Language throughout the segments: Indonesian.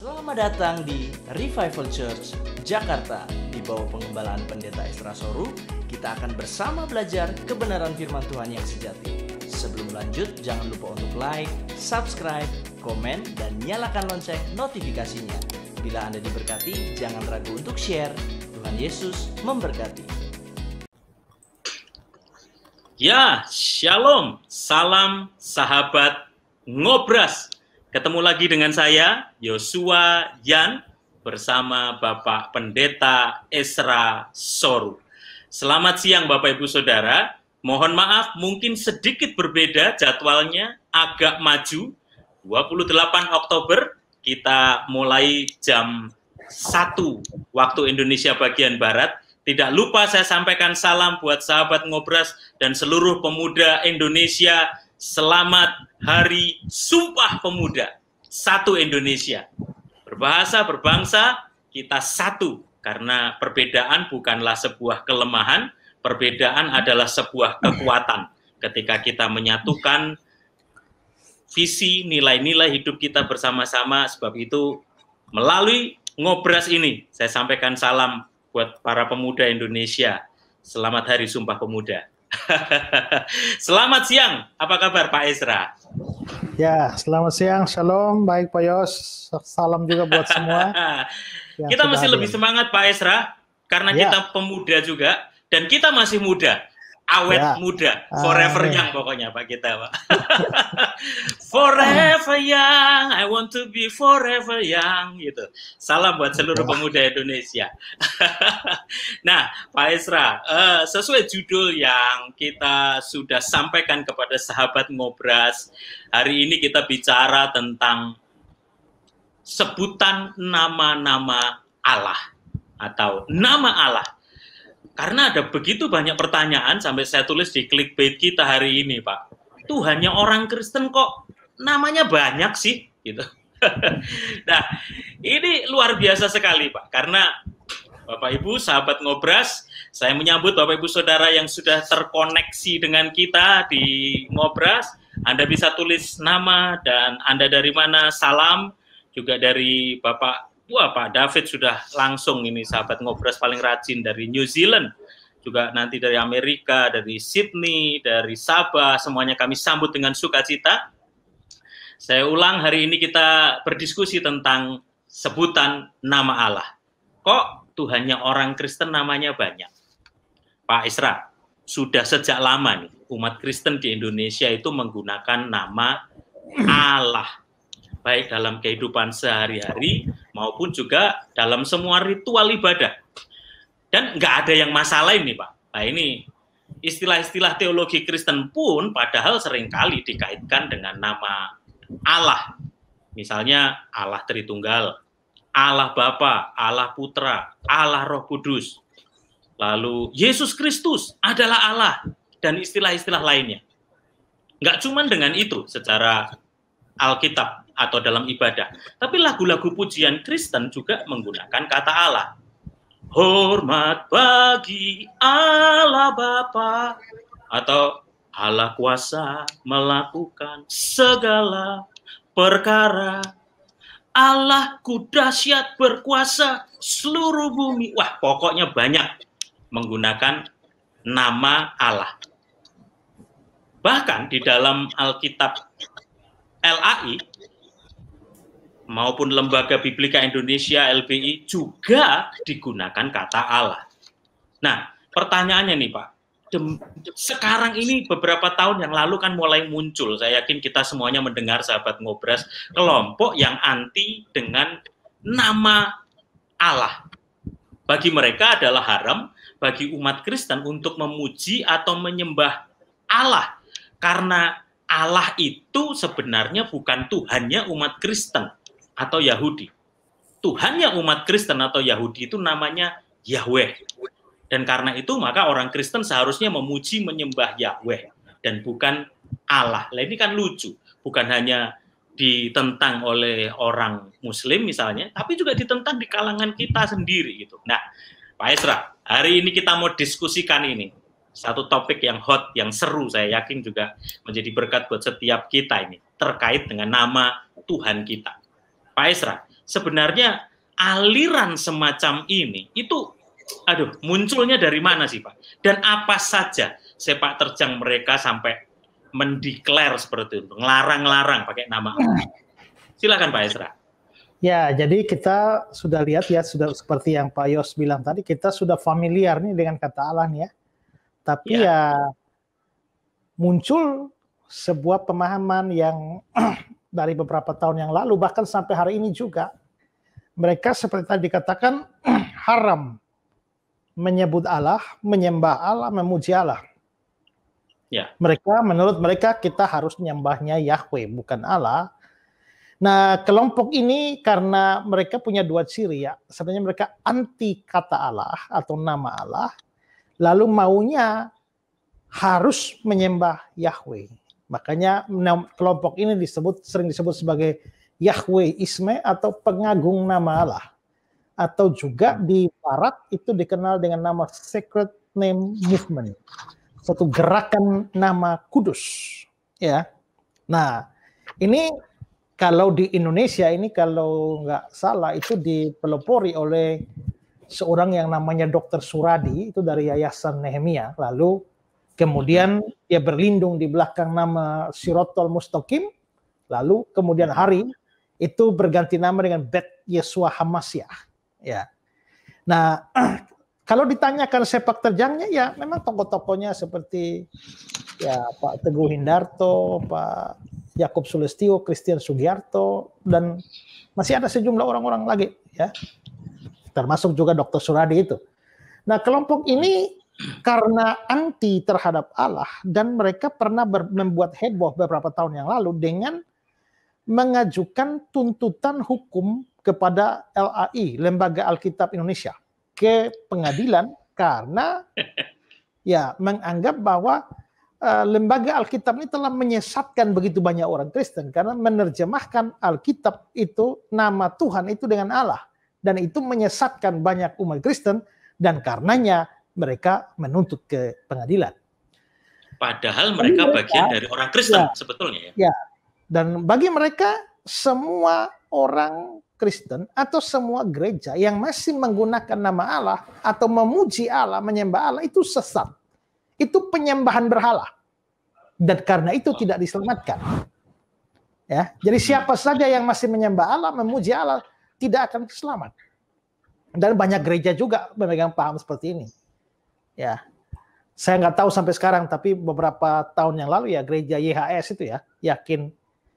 Selamat datang di Revival Church, Jakarta. Di bawah pengembalaan Pendeta Esra Soru, kita akan bersama belajar kebenaran firman Tuhan yang sejati. Sebelum lanjut, jangan lupa untuk like, subscribe, komen, dan nyalakan lonceng notifikasinya. Bila Anda diberkati, jangan ragu untuk share. Tuhan Yesus memberkati. Ya, shalom, salam sahabat ngobras. Ketemu lagi dengan saya, Yosua Yan, bersama Bapak Pendeta Esra Soru. Selamat siang Bapak Ibu Saudara. Mohon maaf, mungkin sedikit berbeda jadwalnya, agak maju. 28 Oktober, kita mulai jam 1 waktu Indonesia bagian Barat. Tidak lupa saya sampaikan salam buat sahabat ngobras dan seluruh pemuda Indonesia. Selamat Hari Sumpah Pemuda. Satu Indonesia. Berbahasa, berbangsa, kita satu. Karena perbedaan bukanlah sebuah kelemahan, perbedaan adalah sebuah kekuatan. Ketika kita menyatukan visi, nilai-nilai hidup kita bersama-sama, sebab itu melalui ngobras ini, saya sampaikan salam buat para pemuda Indonesia. Selamat Hari Sumpah Pemuda. Selamat siang, apa kabar Pak Esra? Ya, selamat siang, shalom, baik Pak Yos, salam juga buat semua. Kita masih lebih semangat Pak Esra, karena kita pemuda juga, dan kita masih muda, awet muda, forever young pokoknya Pak kita Pak. Forever young, I want to be forever young, gitu. Salam buat seluruh pemuda Indonesia. Nah, Pak Esra, sesuai judul yang kita sudah sampaikan kepada sahabat ngobras, hari ini kita bicara tentang sebutan nama-nama Allah atau nama Allah. Karena ada begitu banyak pertanyaan sampai saya tulis di clickbait kita hari ini, Pak. Tuhannya orang Kristen kok namanya banyak sih, gitu. Nah, ini luar biasa sekali, Pak. Karena Bapak Ibu, sahabat ngobras, saya menyambut Bapak Ibu Saudara yang sudah terkoneksi dengan kita di ngobras. Anda bisa tulis nama dan Anda dari mana, salam. Juga dari Bapak Pak David sudah langsung ini sahabat ngobras paling rajin dari New Zealand, juga nanti dari Amerika, dari Sydney, dari Sabah, semuanya kami sambut dengan sukacita. Saya ulang, hari ini kita berdiskusi tentang sebutan nama Allah. Kok Tuhannya orang Kristen namanya banyak? Pak Esra, sudah sejak lama nih umat Kristen di Indonesia itu menggunakan nama Allah. Baik dalam kehidupan sehari-hari maupun juga dalam semua ritual ibadah. Dan nggak ada yang masalah ini, Pak. Nah ini istilah-istilah teologi Kristen pun padahal seringkali dikaitkan dengan nama Allah. Misalnya Allah Tritunggal, Allah Bapa, Allah Putra, Allah Roh Kudus. Lalu Yesus Kristus adalah Allah dan istilah-istilah lainnya. Nggak cuma dengan itu secara Alkitab atau dalam ibadah. Tapi lagu-lagu pujian Kristen juga menggunakan kata Allah. Hormat bagi Allah Bapa, atau Allah kuasa melakukan segala perkara. Allahku dahsyat berkuasa seluruh bumi. Wah, pokoknya banyak menggunakan nama Allah. Bahkan di dalam Alkitab LAI maupun Lembaga Biblika Indonesia LBI juga digunakan kata Allah. Nah, pertanyaannya nih Pak, sekarang ini beberapa tahun yang lalu kan mulai muncul, saya yakin kita semuanya mendengar sahabat ngobras, kelompok yang anti dengan nama Allah. Bagi mereka adalah haram bagi umat Kristen untuk memuji atau menyembah Allah, karena Allah itu sebenarnya bukan Tuhannya umat Kristen atau Yahudi. Tuhannya umat Kristen atau Yahudi itu namanya Yahweh. Dan karena itu maka orang Kristen seharusnya memuji menyembah Yahweh dan bukan Allah. Nah, ini kan lucu. Bukan hanya ditentang oleh orang Muslim misalnya, tapi juga ditentang di kalangan kita sendiri gitu. Nah, Pak Esra, hari ini kita mau diskusikan ini. Satu topik yang hot, yang seru, saya yakin juga menjadi berkat buat setiap kita ini, terkait dengan nama Tuhan kita. Pak Esra, sebenarnya aliran semacam ini itu munculnya dari mana sih Pak? Dan apa saja sepak terjang mereka sampai mendeklar seperti itu, ngelarang-larang pakai nama Allah? Silakan Pak Ezra. Ya, jadi kita sudah lihat ya, sudah seperti yang Pak Yos bilang tadi, kita sudah familiar nih dengan kata Allah nih ya. Tapi ya muncul sebuah pemahaman yang dari beberapa tahun yang lalu, bahkan sampai hari ini juga, mereka seperti tadi dikatakan haram menyebut Allah, menyembah Allah, memuji Allah. Ya. Menurut mereka kita harus menyembahnya Yahweh, bukan Allah. Nah, kelompok ini karena mereka punya dua ciri ya. Sebenarnya mereka anti kata Allah atau nama Allah, lalu maunya harus menyembah Yahweh. Makanya kelompok ini sering disebut sebagai Yahweh Isme atau pengagung nama Allah. Atau juga di Barat itu dikenal dengan nama Sacred Name Movement. Suatu gerakan nama kudus. Ya. Nah, ini kalau di Indonesia ini kalau nggak salah itu dipelopori oleh seorang yang namanya Dr. Suradi, itu dari Yayasan Nehemia. Lalu kemudian dia berlindung di belakang nama Sirotol Mustaqim. Lalu kemudian hari itu berganti nama dengan Bet Yesua Hamasyah. Ya. Nah, kalau ditanyakan sepak terjangnya ya memang tokoh-tokohnya seperti ya Pak Teguh Hindarto, Pak Yakub Sulistio, Christian Sugiarto, dan masih ada sejumlah orang-orang lagi ya. Termasuk juga Dr. Suradi itu. Nah, kelompok ini karena anti terhadap Allah dan mereka pernah membuat heboh beberapa tahun yang lalu dengan mengajukan tuntutan hukum kepada LAI, Lembaga Alkitab Indonesia, ke pengadilan karena ya menganggap bahwa Lembaga Alkitab ini telah menyesatkan begitu banyak orang Kristen karena menerjemahkan Alkitab itu nama Tuhan itu dengan Allah, dan itu menyesatkan banyak umat Kristen dan karenanya mereka menuntut ke pengadilan. Padahal mereka bagian dari orang Kristen sebetulnya ya. Ya. Dan bagi mereka semua orang Kristen atau semua gereja yang masih menggunakan nama Allah atau memuji Allah, menyembah Allah itu sesat. Itu penyembahan berhala. Dan karena itu tidak diselamatkan. Ya, jadi siapa saja yang masih menyembah Allah, memuji Allah tidak akan selamat. Dan banyak gereja juga memegang paham seperti ini. Ya. Saya nggak tahu sampai sekarang, tapi beberapa tahun yang lalu ya gereja YHS itu ya, Yakin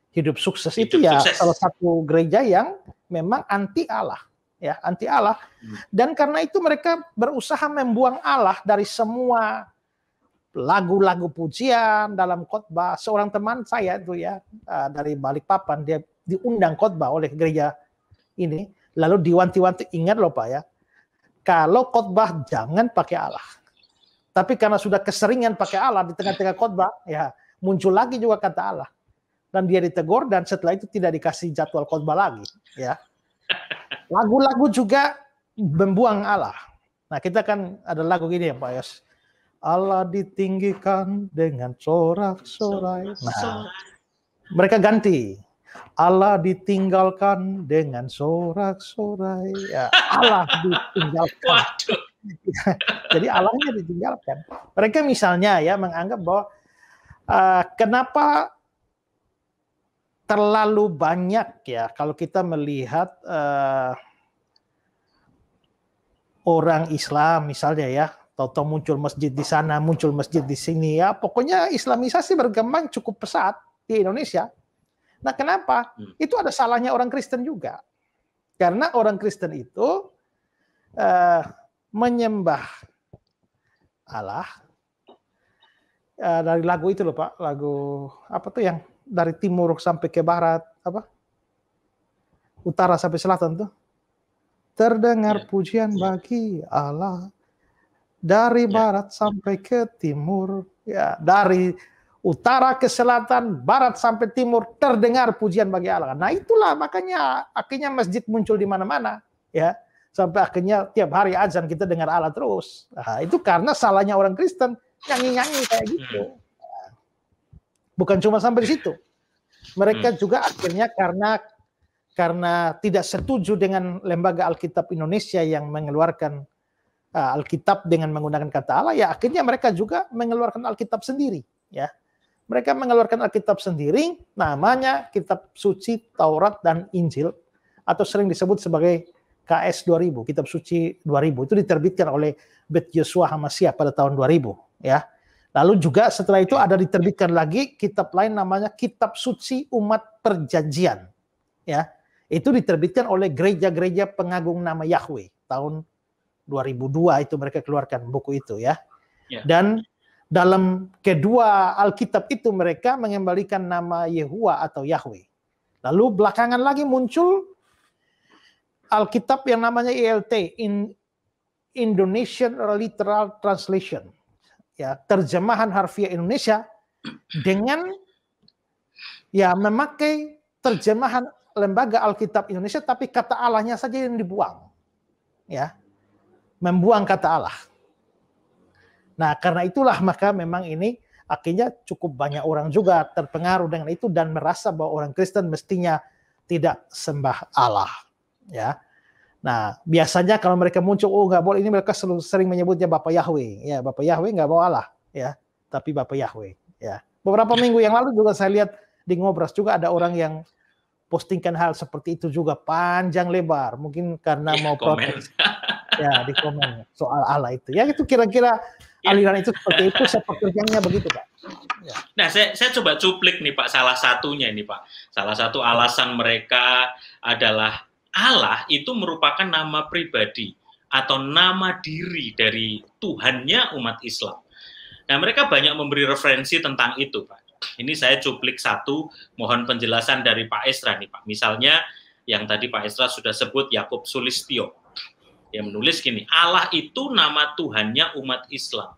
Hidup Sukses itu ya salah satu gereja yang memang anti Allah, ya, anti Allah. Dan karena itu mereka berusaha membuang Allah dari semua lagu-lagu pujian dalam khotbah. Seorang teman saya itu ya dari Balikpapan, dia diundang khotbah oleh gereja ini, lalu diwanti-wanti, ingat loh Pak ya, kalau khotbah jangan pakai Allah. Tapi karena sudah keseringan pakai Allah di tengah-tengah khotbah, ya muncul lagi juga kata Allah. Dan dia ditegur dan setelah itu tidak dikasih jadwal khotbah lagi, ya. Lagu-lagu juga membuang Allah. Nah, kita kan ada lagu gini ya Pak Yos. Allah ditinggikan dengan sorak-sorai. Nah, mereka ganti. Allah ditinggalkan dengan sorak-sorai. Ya, Allah ditinggalkan. Jadi Allahnya ditinggalkan. Mereka misalnya ya menganggap bahwa kenapa terlalu banyak ya kalau kita melihat orang Islam misalnya ya, tahu-tahu muncul masjid di sana, muncul masjid di sini ya, pokoknya Islamisasi berkembang cukup pesat di Indonesia. Nah, kenapa? Itu ada salahnya orang Kristen juga. Karena orang Kristen itu menyembah Allah dari lagu itu loh Pak, lagu apa tuh yang dari timur sampai ke barat, apa? Utara sampai selatan tuh. Terdengar pujian bagi Allah dari barat sampai ke timur, ya, dari utara ke selatan, barat sampai timur terdengar pujian bagi Allah. Nah, itulah makanya akhirnya masjid muncul di mana-mana, ya. Sampai akhirnya tiap hari azan kita dengar Allah terus. Nah, itu karena salahnya orang Kristen nyanyi-nyanyi kayak gitu. Bukan cuma sampai di situ. Mereka juga akhirnya karena tidak setuju dengan Lembaga Alkitab Indonesia yang mengeluarkan Alkitab dengan menggunakan kata Allah, ya akhirnya mereka juga mengeluarkan Alkitab sendiri, ya. Mereka mengeluarkan Alkitab sendiri, namanya Kitab Suci Taurat dan Injil, atau sering disebut sebagai KS 2000, Kitab Suci 2000. Itu diterbitkan oleh Bet Yosua Hamasiah pada tahun 2000, ya. Lalu juga setelah itu ada diterbitkan lagi kitab lain namanya Kitab Suci Umat Perjanjian, ya. Itu diterbitkan oleh gereja-gereja pengagung nama Yahweh tahun 2002, itu mereka keluarkan buku itu, ya. Dan dalam kedua Alkitab itu mereka mengembalikan nama Yehuwa atau Yahweh. Lalu belakangan lagi muncul Alkitab yang namanya ILT, Indonesian Literal Translation, ya, terjemahan harfiah Indonesia dengan ya memakai terjemahan Lembaga Alkitab Indonesia, tapi kata Allahnya saja yang dibuang, ya, membuang kata Allah. Nah, karena itulah maka memang ini akhirnya cukup banyak orang juga terpengaruh dengan itu dan merasa bahwa orang Kristen mestinya tidak sembah Allah, ya. Nah, biasanya kalau mereka muncul, oh nggak boleh, ini mereka sering menyebutnya Bapak Yahweh, ya, Bapak Yahweh nggak bawa Allah, ya, tapi Bapak Yahweh, ya. Beberapa minggu yang lalu juga saya lihat di Ngobras juga ada orang yang postingkan hal seperti itu juga panjang lebar, mungkin karena mau protes, ya, di komen soal Allah itu, ya, itu kira-kira aliran itu seperti itu, sepertinya begitu, Pak. Ya. Nah, saya coba cuplik nih Pak, salah satunya ini Pak. Salah satu alasan mereka adalah Allah itu merupakan nama pribadi atau nama diri dari Tuhannya umat Islam. Nah, mereka banyak memberi referensi tentang itu, Pak. Ini saya cuplik satu, mohon penjelasan dari Pak Esra nih, Pak. Misalnya yang tadi Pak Esra sudah sebut Yakub Sulistyo. Dia menulis gini, Allah itu nama Tuhannya umat Islam.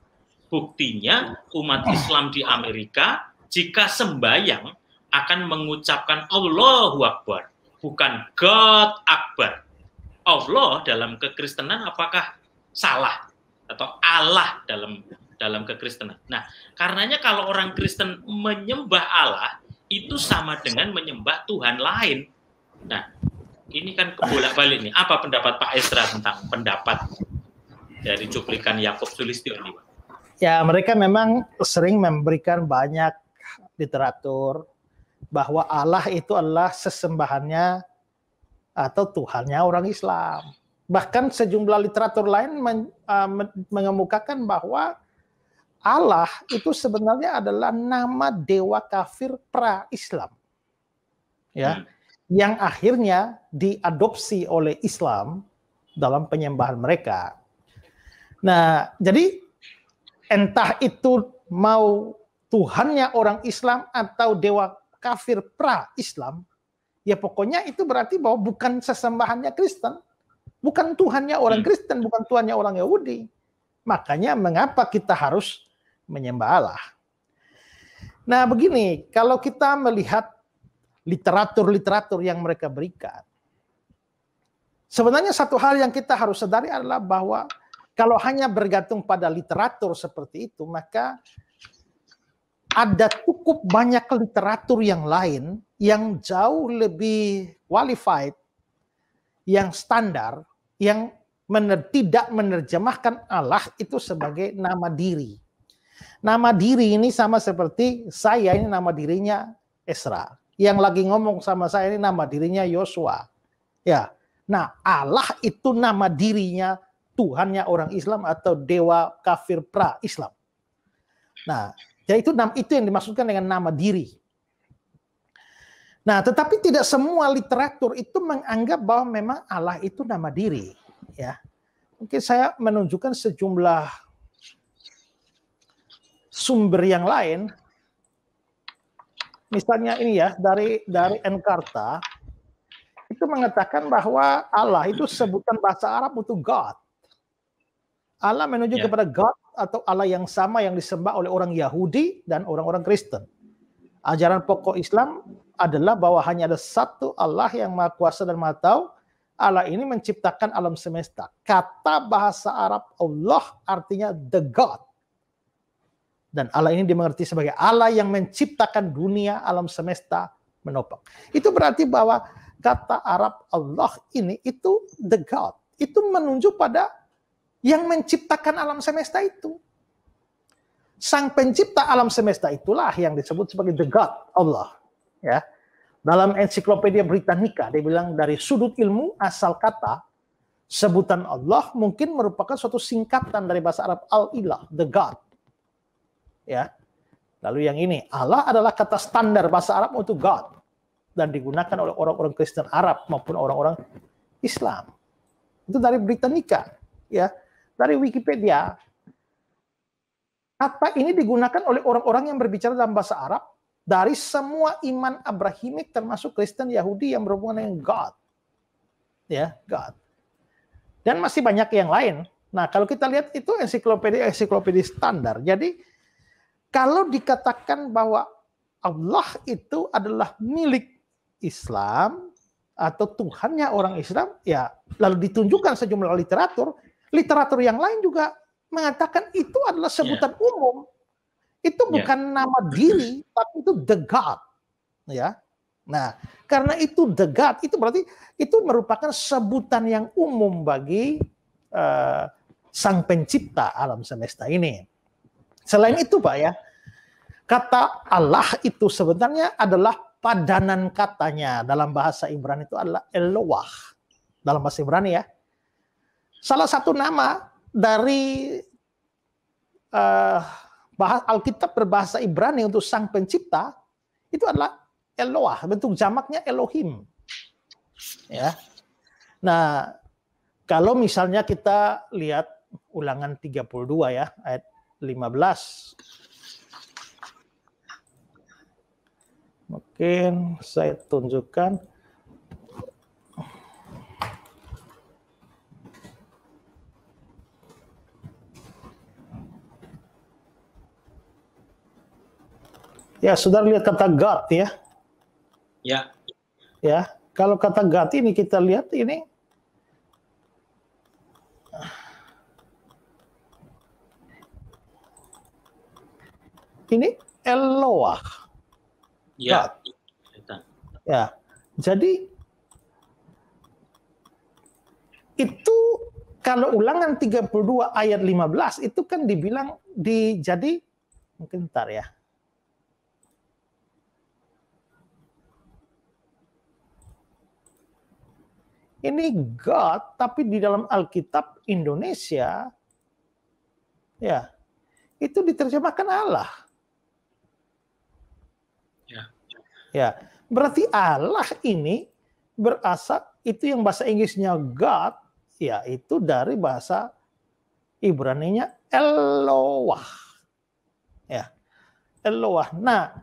Buktinya umat Islam di Amerika jika sembahyang akan mengucapkan Allahu Akbar, bukan God Akbar. Allah dalam kekristenan apakah salah? Atau Allah dalam kekristenan. Nah, karenanya kalau orang Kristen menyembah Allah, itu sama dengan menyembah Tuhan lain. Nah, ini kan kebolak-balik nih. Apa pendapat Pak Esra tentang pendapat dari cuplikan Yakub Sulistyo ini, Pak? Ya, mereka memang sering memberikan banyak literatur bahwa Allah itu adalah sesembahannya atau Tuhannya orang Islam. Bahkan sejumlah literatur lain mengemukakan bahwa Allah itu sebenarnya adalah nama dewa kafir pra-Islam, ya, yang akhirnya diadopsi oleh Islam dalam penyembahan mereka. Nah, jadi entah itu mau Tuhannya orang Islam atau dewa kafir pra-Islam, ya pokoknya itu berarti bahwa bukan sesembahannya Kristen, bukan Tuhannya orang Kristen, bukan Tuhannya orang Yahudi. Makanya mengapa kita harus menyembah Allah? Nah, begini, kalau kita melihat literatur-literatur yang mereka berikan, sebenarnya satu hal yang kita harus sadari adalah bahwa kalau hanya bergantung pada literatur seperti itu, maka ada cukup banyak literatur yang lain yang jauh lebih qualified, yang standar, yang tidak menerjemahkan Allah itu sebagai nama diri. Nama diri ini sama seperti saya, ini nama dirinya Esra. Yang lagi ngomong sama saya ini nama dirinya Yosua. Ya. Nah, Allah itu nama dirinya Tuhannya orang Islam atau dewa kafir pra-Islam. Nah, jadi itu yang dimaksudkan dengan nama diri. Nah, tetapi tidak semua literatur itu menganggap bahwa memang Allah itu nama diri, ya. Mungkin saya menunjukkan sejumlah sumber yang lain. Misalnya ini ya, dari Encarta itu mengatakan bahwa Allah itu sebutan bahasa Arab untuk God. Allah menuju kepada God atau Allah yang sama yang disembah oleh orang Yahudi dan orang-orang Kristen. Ajaran pokok Islam adalah bahwa hanya ada satu Allah yang Maha Kuasa dan Maha Tahu. Allah ini menciptakan alam semesta. Kata bahasa Arab Allah artinya the God. Dan Allah ini dimengerti sebagai Allah yang menciptakan dunia, alam semesta, menopang. Itu berarti bahwa kata Arab Allah ini itu the God. Itu menunjuk pada yang menciptakan alam semesta itu. Sang pencipta alam semesta itulah yang disebut sebagai the God, Allah. Ya. Dalam ensiklopedia Britannica, dia bilang dari sudut ilmu asal kata, sebutan Allah mungkin merupakan suatu singkatan dari bahasa Arab al-ilah, the God. Ya. Lalu yang ini, Allah adalah kata standar bahasa Arab untuk God dan digunakan oleh orang-orang Kristen Arab maupun orang-orang Islam. Itu dari Britannica, ya. Dari Wikipedia. Kata ini digunakan oleh orang-orang yang berbicara dalam bahasa Arab dari semua iman Abrahimik termasuk Kristen Yahudi yang berhubungan dengan God. Ya, God. Dan masih banyak yang lain. Nah, kalau kita lihat itu ensiklopedia standar. Jadi kalau dikatakan bahwa Allah itu adalah milik Islam atau Tuhannya orang Islam, ya lalu ditunjukkan sejumlah literatur yang lain juga mengatakan itu adalah sebutan umum. Itu bukan nama diri, tapi itu the God. Ya. Nah, karena itu the God, itu berarti itu merupakan sebutan yang umum bagi sang pencipta alam semesta ini. Selain itu, Pak, ya, kata Allah itu sebenarnya adalah padanan katanya. Dalam bahasa Ibrani itu adalah Eloah. Dalam bahasa Ibrani, ya. Salah satu nama dari Alkitab berbahasa Ibrani untuk sang pencipta itu adalah Eloah, bentuk jamaknya Elohim. Ya. Nah, kalau misalnya kita lihat Ulangan 32 ya, ayat 15. Mungkin saya tunjukkan. Ya, sudah lihat kata God ya? Ya. Ya, kalau kata God ini kita lihat ini Eloah. Ya. God. Ya. Jadi itu kalau Ulangan 32 ayat 15 itu kan dibilang jadi mungkin ntar ya. Ini God, tapi di dalam Alkitab Indonesia, ya, itu diterjemahkan Allah. Ya, berarti Allah ini berasal, itu yang bahasa Inggrisnya God, ya, itu dari bahasa Ibraninya Eloah. Ya, Eloah. Nah,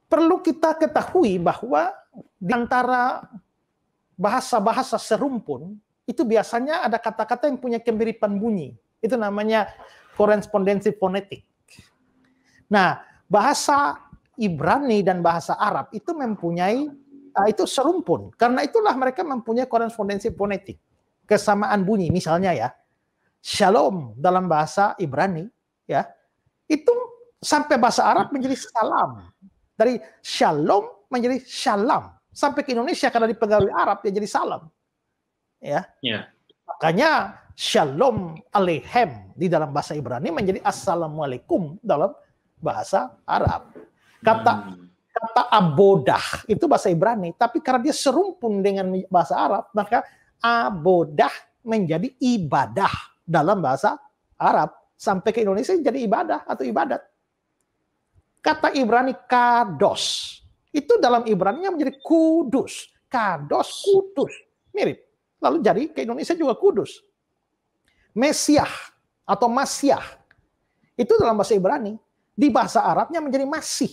perlu kita ketahui bahwa di antara bahasa-bahasa serumpun, itu biasanya ada kata-kata yang punya kemiripan bunyi. Itu namanya korespondensi fonetik. Nah, bahasa Ibrani dan bahasa Arab itu mempunyai, itu serumpun. Karena itulah mereka mempunyai korespondensi fonetik. Kesamaan bunyi, misalnya ya, shalom dalam bahasa Ibrani, ya, itu sampai bahasa Arab menjadi salam. Dari shalom menjadi shalom. Sampai ke Indonesia karena dipengaruhi Arab dia jadi salam. Ya. Makanya shalom aleichem di dalam bahasa Ibrani menjadi assalamualaikum dalam bahasa Arab. Kata abodah itu bahasa Ibrani, tapi karena dia serumpun dengan bahasa Arab, maka abodah menjadi ibadah dalam bahasa Arab. Sampai ke Indonesia jadi ibadah atau ibadat. Kata Ibrani kados. Itu dalam Ibraninya menjadi kudus. Kados, kudus. Mirip. Lalu jadi ke Indonesia juga kudus. Mesiah atau Masyah. Itu dalam bahasa Ibrani. Di bahasa Arabnya menjadi Masih.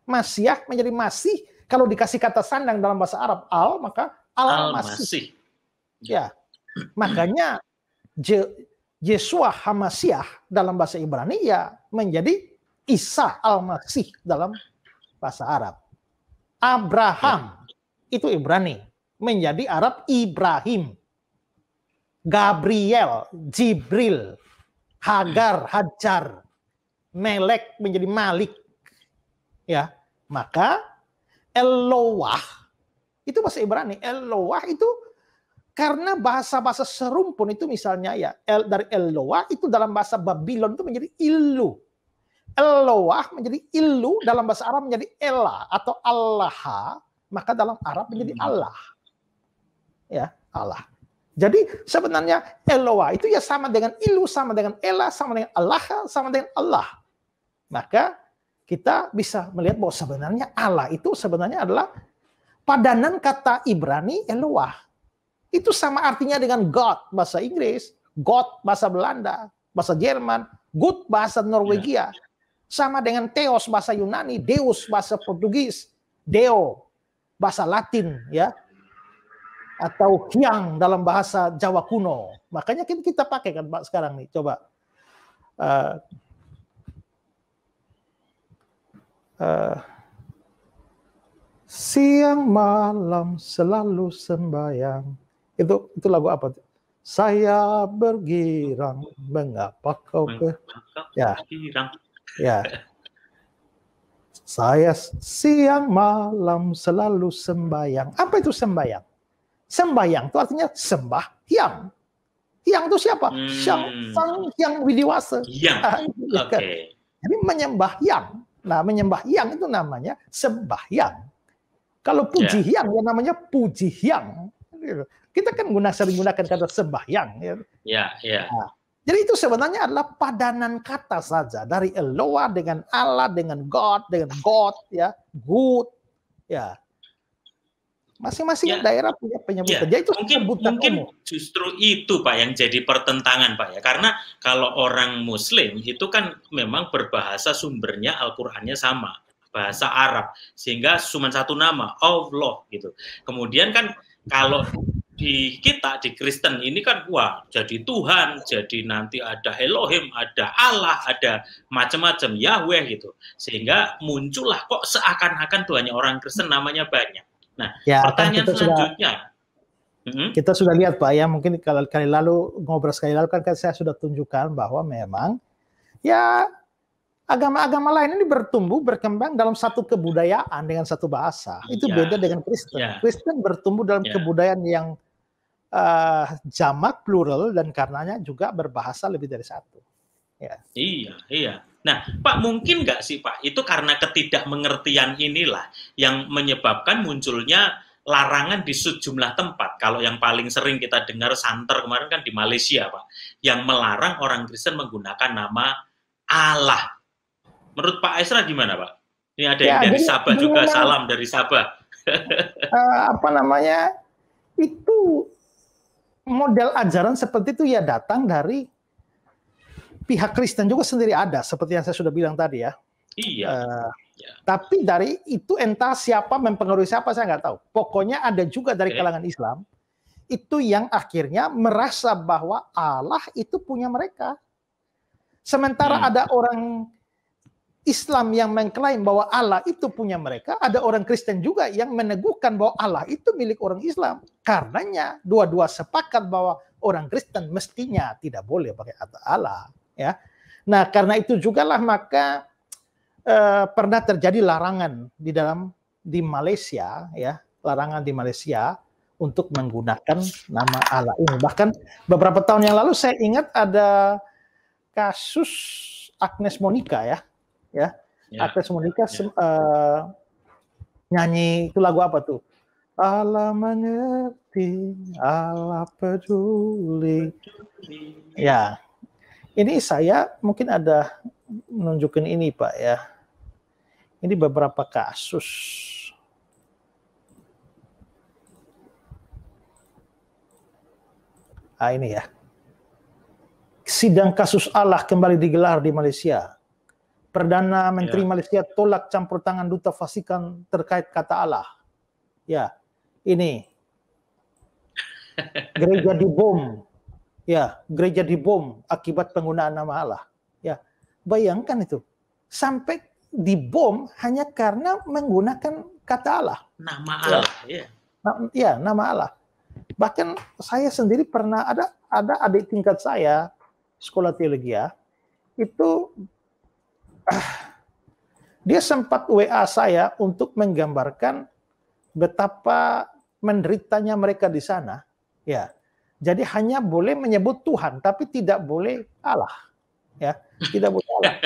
Masyah menjadi Masih. Kalau dikasih kata sandang dalam bahasa Arab, al, maka al-Masih. Ya. Makanya Yesua Hamasyah dalam bahasa Ibrani ya menjadi Isa al-Masih dalam bahasa Arab. Abraham itu Ibrani, menjadi Arab Ibrahim. Gabriel, Jibril, Hagar, Hajar, Melek menjadi Malik. Ya, maka Eloah Itu bahasa Ibrani. Eloah itu karena bahasa-bahasa serumpun itu misalnya ya dari Eloah itu dalam bahasa Babylon itu menjadi ilu. Eloah menjadi ilu, dalam bahasa Arab menjadi Elah atau Allah, maka dalam Arab menjadi Allah. Ya, Allah. Jadi sebenarnya Eloah itu ya sama dengan ilu, sama dengan Elah, sama dengan Allah, sama dengan Allah. Maka kita bisa melihat bahwa sebenarnya Allah itu sebenarnya adalah padanan kata Ibrani Eloah. Itu sama artinya dengan God bahasa Inggris, God bahasa Belanda, bahasa Jerman, Good bahasa Norwegia. Sama dengan Theos bahasa Yunani, Deus bahasa Portugis, Deo bahasa Latin, ya. Atau Hyang dalam bahasa Jawa kuno. Makanya kita pakai kan Pak sekarang nih. Coba. Siang malam selalu sembahyang. Itu lagu apa? Saya bergirang mengapa kau ya. Ya. Saya siang malam selalu sembahyang. Apa itu sembahyang? Sembahyang itu artinya sembah Hyang. Hyang itu siapa? Sang Hyang Widiwasa. Okay. Jadi menyembah Hyang. Nah, menyembah Hyang itu namanya sembahyang. Kalau puji Hyang ya namanya puji Hyang. Kita kan sering gunakan kata sembahyang. Nah, jadi itu sebenarnya adalah padanan kata saja dari Eloah dengan Allah, dengan God, ya, good, ya. Masing-masing daerah punya penyebutan. Jadi itu mungkin justru itu Pak yang jadi pertentangan Pak ya. Karena kalau orang Muslim itu kan memang berbahasa sumbernya Al-Qur'annya sama, bahasa Arab, sehingga cuma satu nama, Allah gitu. Kemudian kan kalau di kita di Kristen ini kan jadi Tuhan, jadi nanti ada Elohim, ada Allah, ada macam-macam Yahweh gitu. Sehingga muncullah kok seakan-akan tuh hanya orang Kristen namanya banyak. Nah, pertanyaan selanjutnya. Kita sudah lihat Pak ya, mungkin kali lalu ngobrol sekali lalu kan saya sudah tunjukkan bahwa memang ya agama-agama lain ini bertumbuh berkembang dalam satu kebudayaan dengan satu bahasa. Itu beda dengan Kristen. Kristen bertumbuh dalam kebudayaan yang jamak plural dan karenanya juga berbahasa lebih dari satu. Ya. Iya. Nah, Pak, mungkin nggak sih, Pak, itu karena ketidakmengertian inilah yang menyebabkan munculnya larangan di sejumlah tempat. Kalau yang paling sering kita dengar santer kemarin kan di Malaysia, Pak, yang melarang orang Kristen menggunakan nama Allah. Menurut Pak Esra gimana, Pak? Ini ada yang dari Sabah juga, salam dari Sabah. Itu model ajaran seperti itu ya datang dari pihak Kristen juga sendiri ada, seperti yang saya sudah bilang tadi ya. Tapi dari itu entah siapa mempengaruhi siapa saya nggak tahu. Pokoknya ada juga dari kalangan Islam itu yang akhirnya merasa bahwa Allah itu punya mereka. Sementara ada orang Islam yang mengklaim bahwa Allah itu punya mereka, ada orang Kristen juga yang meneguhkan bahwa Allah itu milik orang Islam. Karenanya dua-dua sepakat bahwa orang Kristen mestinya tidak boleh pakai kata Allah. Ya, nah karena itu jugalah maka pernah terjadi larangan di Malaysia, ya, larangan di Malaysia untuk menggunakan nama Allah ini. Bahkan beberapa tahun yang lalu saya ingat ada kasus Agnes Monica, Agnes Monica nyanyi itu lagu apa tuh? Allah mengerti, Allah peduli. Ya. Ini saya mungkin ada menunjukkan ini Pak ya. Ini beberapa kasus. Ini ya. Sidang kasus Allah kembali digelar di Malaysia. Perdana Menteri Malaysia tolak campur tangan Duta Vatikan terkait kata Allah. Ya, ini. Gereja dibom. Ya, gereja dibom akibat penggunaan nama Allah. Ya, bayangkan itu. Sampai dibom hanya karena menggunakan kata Allah. Nama Allah, ya. Nama Allah. Bahkan saya sendiri pernah ada adik tingkat saya sekolah teologi itu dia sempat WA saya untuk menggambarkan betapa menderitanya mereka di sana, ya. Jadi hanya boleh menyebut Tuhan, tapi tidak boleh Allah, ya, tidak boleh Allah.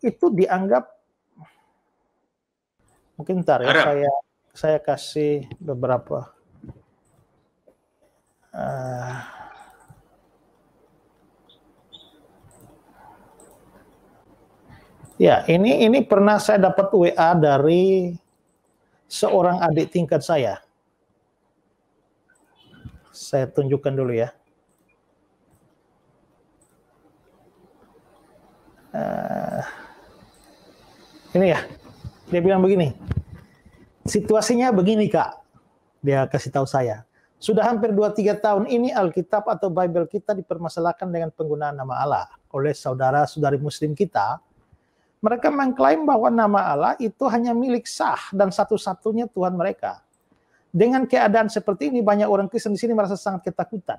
Itu dianggap, mungkin ntar ya, saya kasih beberapa. Ya, ini pernah saya dapat WA dari seorang adik tingkat saya. Saya tunjukkan dulu ya. Ini ya, dia bilang begini. Situasinya begini Kak, dia kasih tahu saya. Sudah hampir 2-3 tahun ini Alkitab atau Bible kita dipermasalahkan dengan penggunaan nama Allah oleh saudara-saudari Muslim kita. Mereka mengklaim bahwa nama Allah itu hanya milik sah dan satu-satunya Tuhan mereka. Dengan keadaan seperti ini, banyak orang Kristen di sini merasa sangat ketakutan.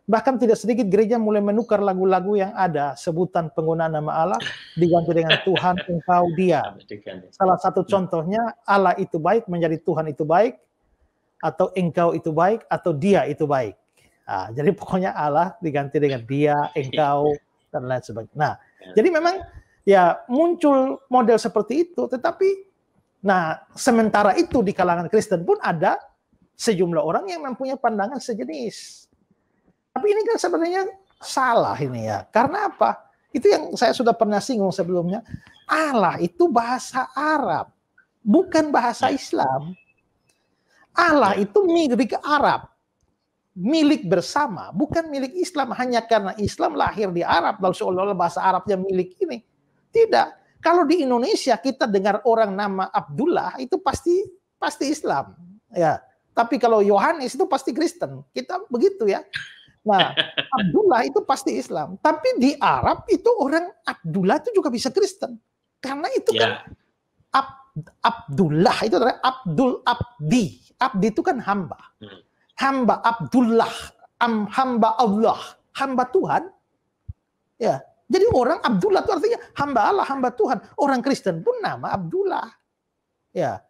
Bahkan tidak sedikit gereja mulai menukar lagu-lagu yang ada sebutan penggunaan nama Allah diganti dengan Tuhan, Engkau, Dia. Salah satu contohnya, Allah itu baik menjadi Tuhan itu baik, atau Engkau itu baik, atau Dia itu baik. Nah, jadi pokoknya Allah diganti dengan Dia, Engkau, dan lain sebagainya. Nah, jadi memang ya muncul model seperti itu, tetapi nah sementara itu di kalangan Kristen pun ada sejumlah orang yang mempunyai pandangan sejenis. Tapi ini kan sebenarnya salah ini ya. Karena apa? Itu yang saya sudah pernah singgung sebelumnya. Allah itu bahasa Arab, bukan bahasa Islam. Allah itu milik Arab, milik bersama, bukan milik Islam. Hanya karena Islam lahir di Arab, lalu seolah-olah bahasa Arabnya milik ini. Tidak. Kalau di Indonesia kita dengar orang nama Abdullah itu pasti Islam, ya. Tapi kalau Yohanes itu pasti Kristen. Kita begitu ya. Nah, Abdullah itu pasti Islam. Tapi di Arab itu orang Abdullah itu juga bisa Kristen. Karena itu kan Abdullah itu adalah Abdi. Abdi itu kan hamba. Hamba Abdullah, hamba Allah, hamba Tuhan. Ya. Jadi orang Abdullah itu artinya hamba Allah, hamba Tuhan. Orang Kristen pun nama Abdullah. Ya.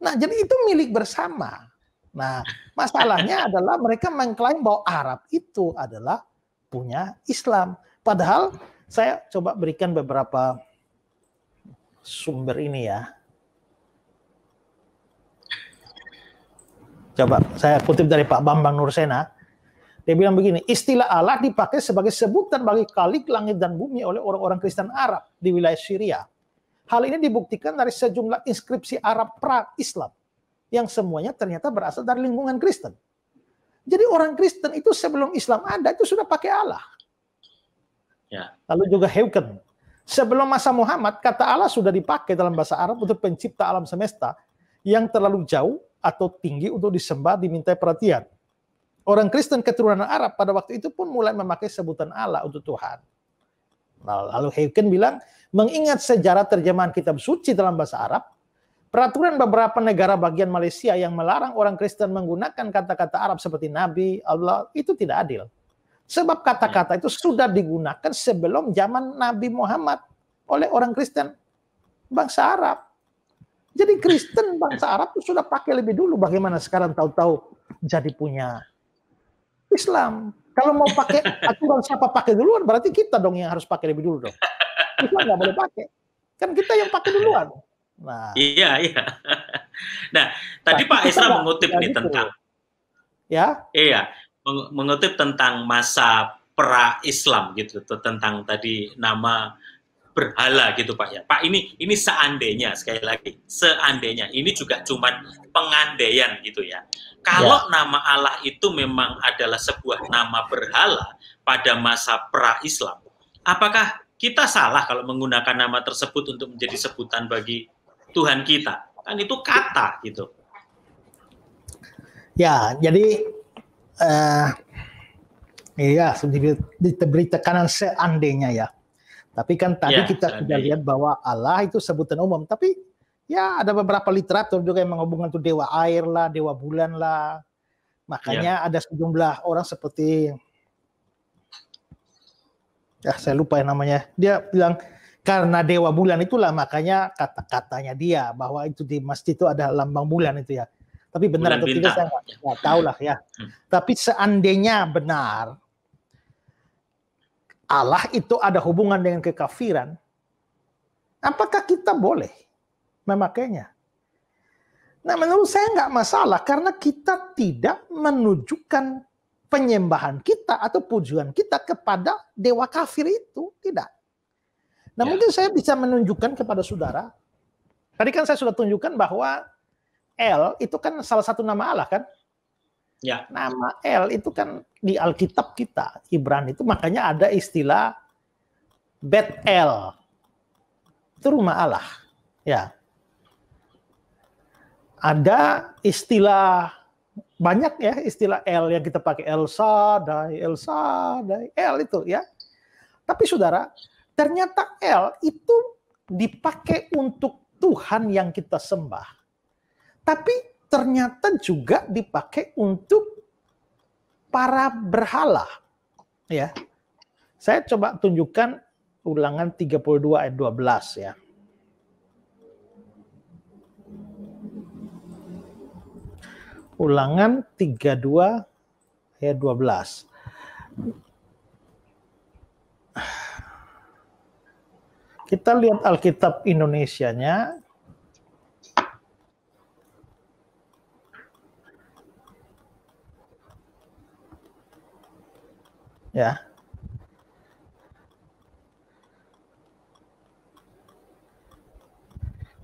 Nah, jadi itu milik bersama. Nah, masalahnya adalah mereka mengklaim bahwa Arab itu adalah punya Islam. Padahal saya coba berikan beberapa sumber ini ya. Coba saya kutip dari Pak Bambang Nursena. Dia bilang begini, istilah Allah dipakai sebagai sebutan bagi Khalik langit dan bumi oleh orang-orang Kristen Arab di wilayah Syria. Hal ini dibuktikan dari sejumlah inskripsi Arab pra-Islam yang semuanya ternyata berasal dari lingkungan Kristen. Jadi orang Kristen itu sebelum Islam ada itu sudah pakai Allah. Ya. Lalu juga Heuken. Sebelum masa Muhammad, kata Allah sudah dipakai dalam bahasa Arab untuk pencipta alam semesta yang terlalu jauh atau tinggi untuk disembah, dimintai perhatian. Orang Kristen keturunan Arab pada waktu itu pun mulai memakai sebutan Allah untuk Tuhan. Nah, lalu Heuken bilang, mengingat sejarah terjemahan kitab suci dalam bahasa Arab, peraturan beberapa negara bagian Malaysia yang melarang orang Kristen menggunakan kata-kata Arab seperti Nabi, Allah, itu tidak adil. Sebab kata-kata itu sudah digunakan sebelum zaman Nabi Muhammad oleh orang Kristen bangsa Arab. Jadi Kristen bangsa Arab itu sudah pakai lebih dulu. Bagaimana sekarang tahu-tahu jadi punya Islam. Kalau mau pakai aturan siapa pakai duluan, berarti kita dong yang harus pakai lebih dulu dong. Islam nggak boleh pakai. Kan kita yang pakai duluan. Nah, iya. Nah, tadi Pak Esra mengutip nih tentang, mengutip tentang masa pra-Islam gitu, tentang tadi nama berhala gitu Pak ya. Pak, ini seandainya, sekali lagi, seandainya ini juga cuman pengandaian gitu ya. Kalau nama Allah itu memang adalah sebuah nama berhala pada masa pra-Islam, apakah kita salah kalau menggunakan nama tersebut untuk menjadi sebutan bagi Tuhan kita? Kan itu kata gitu. Ya, jadi diberi tekanan seandainya ya. Tapi kan tadi kita sudah lihat bahwa Allah itu sebutan umum. Tapi ya ada beberapa literatur juga yang menghubungkan itu dewa air lah, dewa bulan lah. Makanya ada sejumlah orang seperti, saya lupa yang namanya. Dia bilang karena dewa bulan itulah makanya kata-katanya dia bahwa itu di masjid itu ada lambang bulan itu ya. Tapi benar Bulan atau tidak bintang. saya nggak tahu lah ya. Tapi seandainya benar Allah itu ada hubungan dengan kekafiran, apakah kita boleh memakainya? Nah, menurut saya nggak masalah karena kita tidak menunjukkan penyembahan kita atau pujian kita kepada dewa kafir itu, tidak. Nah, mungkin saya bisa menunjukkan kepada saudara. Tadi kan saya sudah tunjukkan bahwa El itu kan salah satu nama Allah kan? Ya. Nama El itu kan di Alkitab kita, Ibrani itu makanya ada istilah Bet El. Itu rumah Allah. Ya. Ada istilah banyak ya istilah El yang kita pakai El Shaddai, El itu ya. Tapi saudara, ternyata El itu dipakai untuk Tuhan yang kita sembah. Tapi ternyata juga dipakai untuk para berhala. Ya. Saya coba tunjukkan Ulangan 32 ayat 12 ya. Ulangan 32 ayat 12. Kita lihat Alkitab Indonesianya. Ya.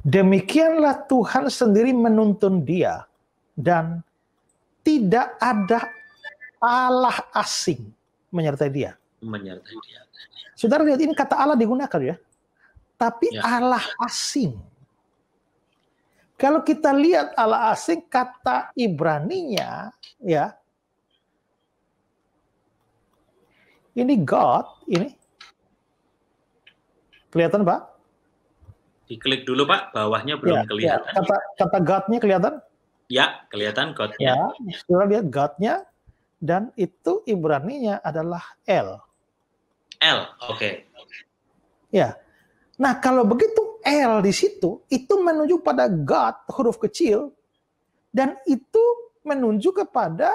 Demikianlah Tuhan sendiri menuntun dia dan tidak ada Allah asing menyertai dia. Menyertai dia. Saudara lihat ini kata Allah digunakan ya. Tapi Allah asing. Kalau kita lihat Allah asing kata Ibraninya ya. Ini God, ini. Kelihatan Pak? Diklik dulu Pak, bawahnya belum kelihatan. Ya. Kata God-nya kelihatan? Ya, kelihatan God-nya. Ya, saudara lihat God-nya dan itu Ibraninya adalah El. L, oke. Ya. Nah, kalau begitu L di situ itu menunjuk pada God huruf kecil dan itu menunjuk kepada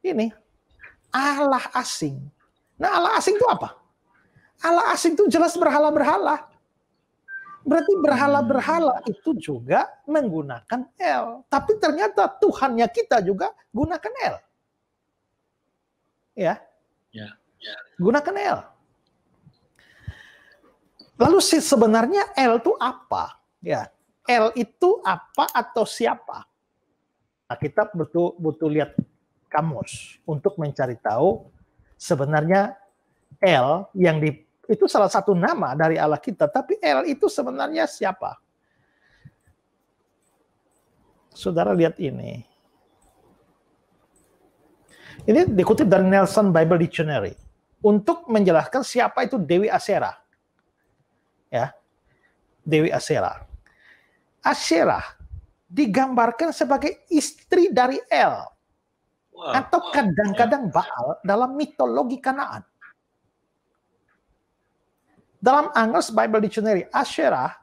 ini Allah asing. Nah, Allah asing itu apa? Allah asing itu jelas berhala-berhala. Berarti berhala-berhala itu juga menggunakan L. Tapi ternyata Tuhannya kita juga gunakan L. Ya. Gunakan L. Lalu sebenarnya L itu apa? Ya. L itu apa atau siapa? Nah, kita butuh lihat kamus untuk mencari tahu sebenarnya El yang itu salah satu nama dari Allah kita, tapi El itu sebenarnya siapa? Saudara lihat ini. Ini dikutip dari Nelson Bible Dictionary untuk menjelaskan siapa itu Dewi Asyera. Ya. Dewi Asyera. Asyera digambarkan sebagai istri dari El. Atau kadang-kadang Baal dalam mitologi Kanaan. Dalam Angus Bible Dictionary, Asyerah,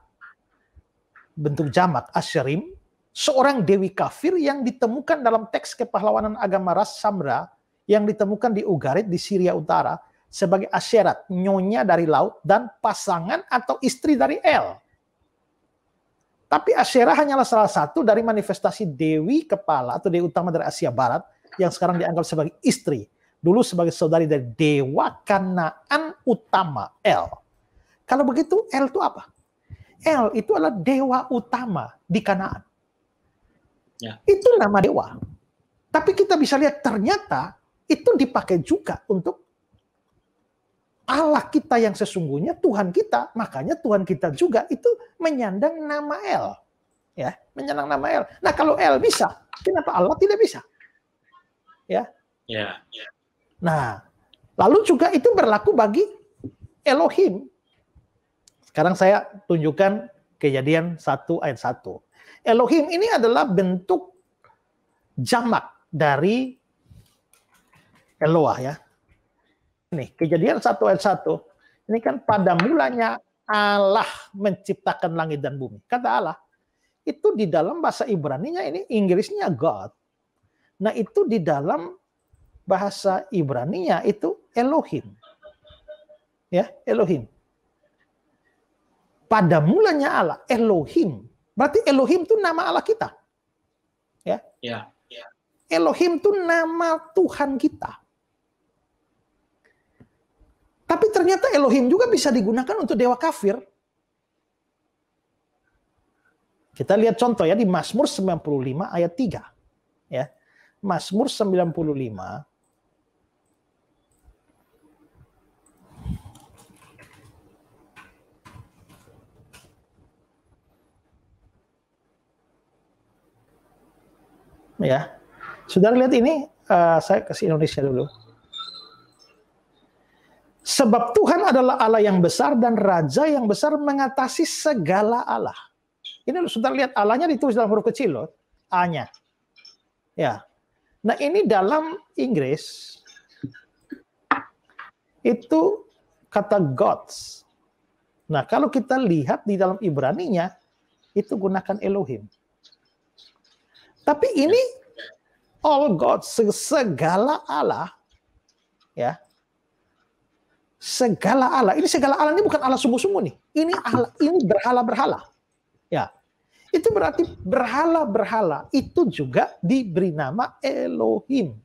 bentuk jamak Asherim, seorang dewi kafir yang ditemukan dalam teks kepahlawanan agama ras Samra yang ditemukan di Ugarit di Syria Utara sebagai Asherat, nyonya dari laut dan pasangan atau istri dari El. Tapi Asyerah hanyalah salah satu dari manifestasi dewi kepala atau dewi utama dari Asia Barat yang sekarang dianggap sebagai istri, dulu sebagai saudari dari dewa Kanaan utama El. Kalau begitu El itu apa? El itu adalah dewa utama di Kanaan. Ya. Itu nama dewa. Tapi kita bisa lihat ternyata itu dipakai juga untuk Allah kita yang sesungguhnya, Tuhan kita. Makanya Tuhan kita juga itu menyandang nama El. Ya, menyandang nama El. Nah, kalau El bisa, kenapa Allah tidak bisa? Ya. Nah, lalu juga itu berlaku bagi Elohim. Sekarang saya tunjukkan Kejadian 1 ayat 1. Elohim ini adalah bentuk jamak dari Eloah ya. Nih, Kejadian 1 ayat 1. Ini kan pada mulanya Allah menciptakan langit dan bumi. Kata Allah, itu di dalam bahasa Ibrani-nya ini Inggrisnya God. Nah, itu di dalam bahasa Ibrani-nya itu Elohim. Ya, Elohim. Pada mulanya Allah, Elohim. Berarti Elohim itu nama Allah kita. Ya. Ya. Elohim itu nama Tuhan kita. Tapi ternyata Elohim juga bisa digunakan untuk dewa kafir. Kita lihat contoh ya di Mazmur 95 ayat 3. Ya. Mazmur 95 ya. Saudara lihat ini, saya kasih Indonesia dulu. Sebab Tuhan adalah Allah yang besar dan Raja yang besar mengatasi segala Allah. Ini saudara lihat Allahnya ditulis dalam huruf kecil loh, A-nya. Ya. Nah ini dalam Inggris itu kata gods. Nah kalau kita lihat di dalam Ibrani-nya itu gunakan Elohim. Tapi ini all gods, segala Allah, ya. Segala Allah. Ini segala Allah ini bukan Allah sungguh-sungguh nih. Ini Allah, ini berhala-berhala. Ya. Itu berarti berhala-berhala itu juga diberi nama Elohim.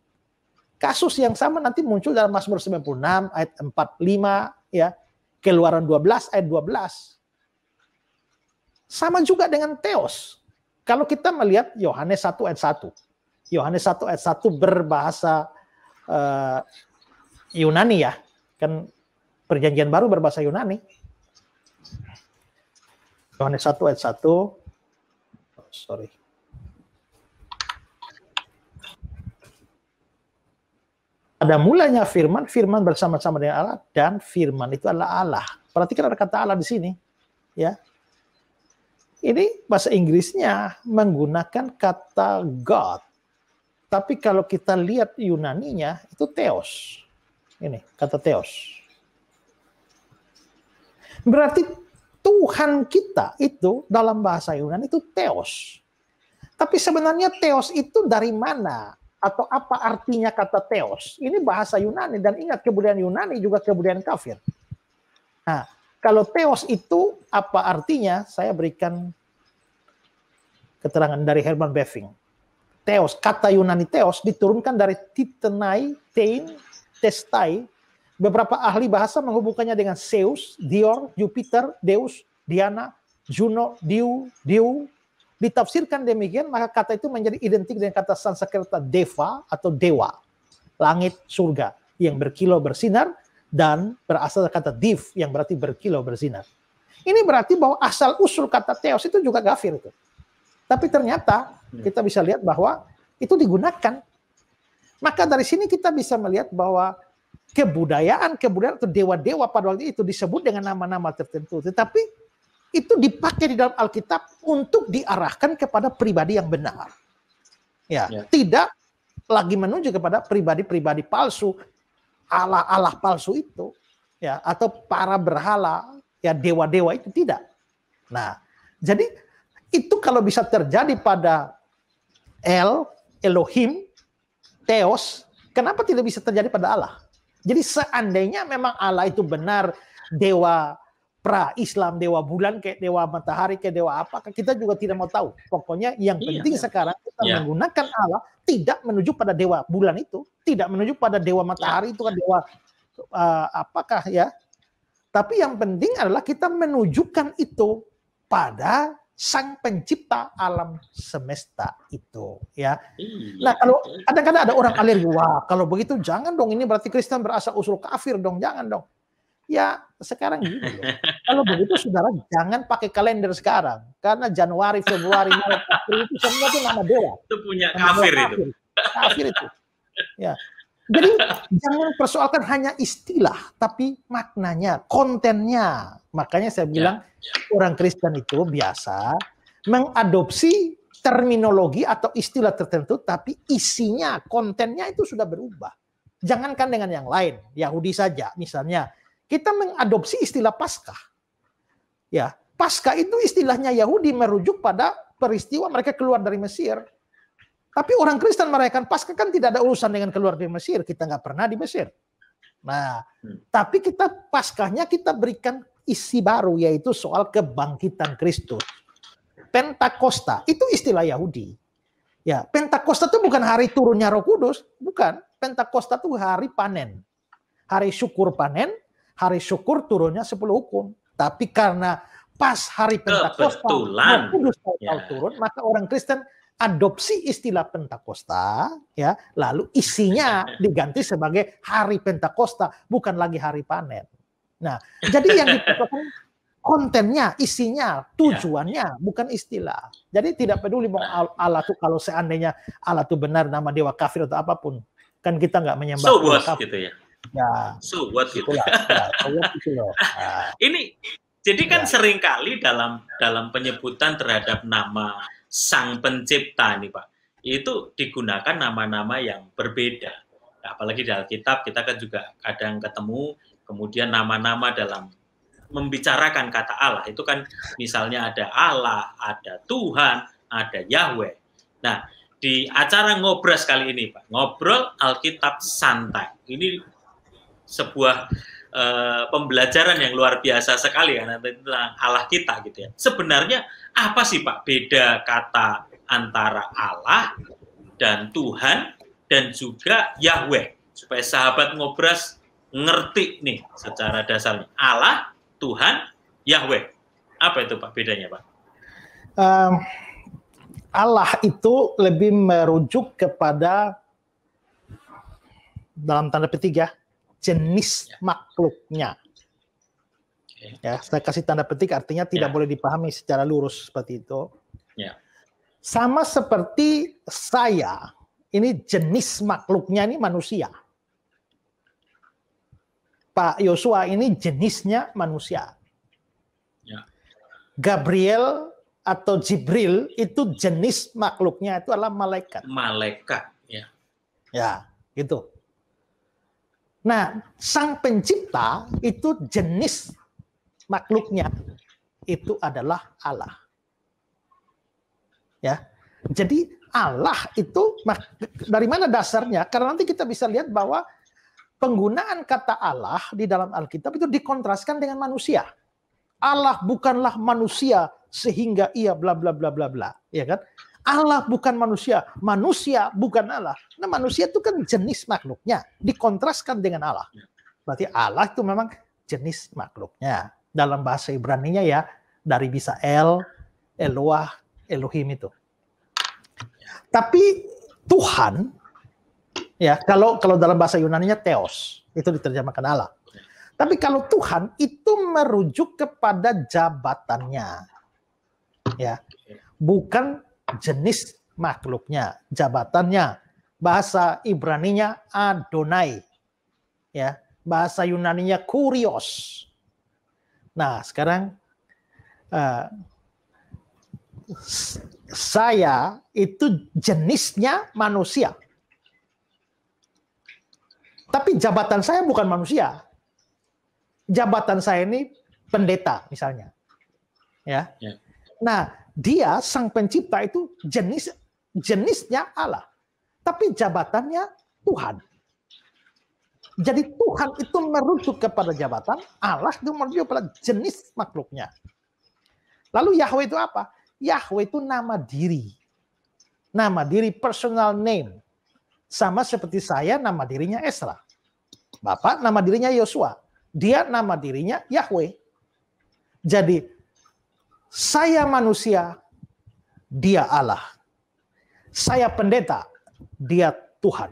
Kasus yang sama nanti muncul dalam Mazmur 96 ayat 45 ya. Keluaran 12 ayat 12. Sama juga dengan Theos. Kalau kita melihat Yohanes 1 ayat 1. Yohanes 1 ayat 1 berbahasa Yunani ya. Kan Perjanjian Baru berbahasa Yunani. Yohanes 1 ayat 1. Sorry. Pada mulanya firman, firman bersama-sama dengan Allah, dan firman itu adalah Allah. Perhatikan ada kata Allah di sini. Ya. Ini bahasa Inggrisnya menggunakan kata God. Tapi kalau kita lihat Yunaninya itu Theos. Ini kata Theos. Berarti Tuhan kita itu dalam bahasa Yunani itu Theos. Tapi sebenarnya Theos itu dari mana? Atau apa artinya kata Theos? Ini bahasa Yunani dan ingat kebudayaan Yunani juga kebudayaan kafir. Nah, kalau Theos itu apa artinya? Saya berikan keterangan dari Herman Bavinck. Theos, kata Yunani Theos diturunkan dari titenai, tein, testai. Beberapa ahli bahasa menghubungkannya dengan Zeus, Dior, Jupiter, Deus, Diana, Juno, Diu. Ditafsirkan demikian, maka kata itu menjadi identik dengan kata Sanskerta Deva atau Dewa, langit, surga, yang berkilau bersinar, dan berasal dari kata Div, yang berarti berkilau bersinar. Ini berarti bahwa asal-usul kata Theos itu juga kafir itu. Tapi ternyata kita bisa lihat bahwa itu digunakan. Maka dari sini kita bisa melihat bahwa kebudayaan atau dewa-dewa pada waktu itu disebut dengan nama-nama tertentu. Tetapi itu dipakai di dalam Alkitab untuk diarahkan kepada pribadi yang benar. Ya. Tidak lagi menuju kepada pribadi-pribadi palsu, Allah-Allah palsu itu, ya, atau para berhala, ya dewa-dewa itu tidak. Nah, jadi itu kalau bisa terjadi pada Elohim, Theos, kenapa tidak bisa terjadi pada Allah? Jadi seandainya memang Allah itu benar dewa pra-Islam, dewa bulan, kayak dewa matahari, kayak dewa apa, kita juga tidak mau tahu. Pokoknya yang penting sekarang kita menggunakan Allah tidak menuju pada dewa bulan itu, tidak menuju pada dewa matahari itu kan dewa apakah ya. Tapi yang penting adalah kita menunjukkan itu pada Sang Pencipta alam semesta itu, ya. Nah, kalau kadang-kadang ada orang alergi, wah kalau begitu jangan dong, ini berarti Kristen berasal usul kafir dong, jangan dong. Ya sekarang gini loh. Kalau begitu saudara jangan pakai kalender sekarang, karena Januari, Februari, Maret, April itu semua itu nama dewa. Itu punya kafir itu. Kafir itu. Ya. Jadi jangan persoalkan hanya istilah, tapi maknanya, kontennya. Makanya saya bilang orang Kristen itu biasa mengadopsi terminologi atau istilah tertentu, tapi isinya, kontennya itu sudah berubah. Jangankan dengan yang lain, Yahudi saja misalnya. Kita mengadopsi istilah Paskah. Ya, Paskah itu istilahnya Yahudi merujuk pada peristiwa mereka keluar dari Mesir. Tapi orang Kristen merayakan Paskah kan tidak ada urusan dengan keluar dari Mesir. Kita nggak pernah di Mesir. Nah, tapi kita Paskahnya kita berikan isi baru, yaitu soal kebangkitan Kristus. Pentakosta itu istilah Yahudi. Ya, Pentakosta itu bukan hari turunnya Roh Kudus, bukan. Pentakosta itu hari panen. Hari syukur panen, hari syukur turunnya 10 hukum. Tapi karena pas hari Pentakosta, Roh Kudus turun, maka orang Kristen adopsi istilah Pentakosta, ya, lalu isinya diganti sebagai hari Pentakosta, bukan lagi hari panen. Nah, jadi yang diperlukan kontennya, isinya, tujuannya, bukan istilah. Jadi tidak peduli mau Allah tuh, kalau seandainya Allah tuh benar nama dewa kafir atau apapun, kan kita nggak menyembah dewa kafir. Gitu ya. Ya, so what gitu. Ya, gitu loh. Nah. Ini jadi kan seringkali dalam penyebutan terhadap nama Sang Pencipta nih Pak, itu digunakan nama-nama yang berbeda. Nah, apalagi di Alkitab kita kan juga kadang ketemu kemudian nama-nama dalam membicarakan kata Allah itu kan misalnya ada Allah, ada Tuhan, ada Yahweh. Nah, di acara Ngobras kali ini Pak, ngobrol Alkitab santai. Ini sebuah pembelajaran yang luar biasa sekali kan tentang Allah kita gitu ya. Sebenarnya apa sih Pak beda kata antara Allah dan Tuhan dan juga Yahweh supaya sahabat Ngobras ngerti nih secara dasarnya Allah, Tuhan, Yahweh. Apa itu Pak bedanya Pak? Allah itu lebih merujuk kepada dalam tanda petik ya, jenis makhluknya. Ya, saya kasih tanda petik artinya tidak boleh dipahami secara lurus seperti itu. Sama seperti saya, ini jenis makhluknya ini manusia. Pak Yosua ini jenisnya manusia. Gabriel atau Jibril itu jenis makhluknya itu adalah malaikat. Malaikat, ya. Ya, gitu. Nah, Sang Pencipta itu jenis makhluknya itu adalah Allah. Ya. Jadi Allah itu dari mana dasarnya? Karena nanti kita bisa lihat bahwa penggunaan kata Allah di dalam Alkitab itu dikontraskan dengan manusia. Allah bukanlah manusia sehingga ia bla bla bla bla bla, ya kan? Allah bukan manusia, manusia bukan Allah. Nah, manusia itu kan jenis makhluknya, dikontraskan dengan Allah. Berarti Allah itu memang jenis makhluknya. Dalam bahasa Ibrani-nya ya, dari bisa El, Eloah, Elohim itu. Tapi Tuhan, ya kalau dalam bahasa Yunani-nya Theos, itu diterjemahkan Allah. Tapi kalau Tuhan itu merujuk kepada jabatannya. Ya. Bukan jenis makhluknya, jabatannya. Bahasa Ibrani-nya Adonai. Ya, bahasa Yunani-nya Kurios. Nah, sekarang saya itu jenisnya manusia. Tapi jabatan saya bukan manusia. Jabatan saya ini pendeta misalnya. Ya. Nah, dia Sang Pencipta itu jenisnya Allah. Tapi jabatannya Tuhan. Jadi Tuhan itu merujuk kepada jabatan, Allah itu merujuk kepada jenis makhluknya. Lalu Yahweh itu apa? Yahweh itu nama diri. Nama diri, personal name. Sama seperti saya, nama dirinya Esra. Bapak nama dirinya Yosua. Dia nama dirinya Yahweh. Jadi saya manusia, dia Allah. Saya pendeta, dia Tuhan.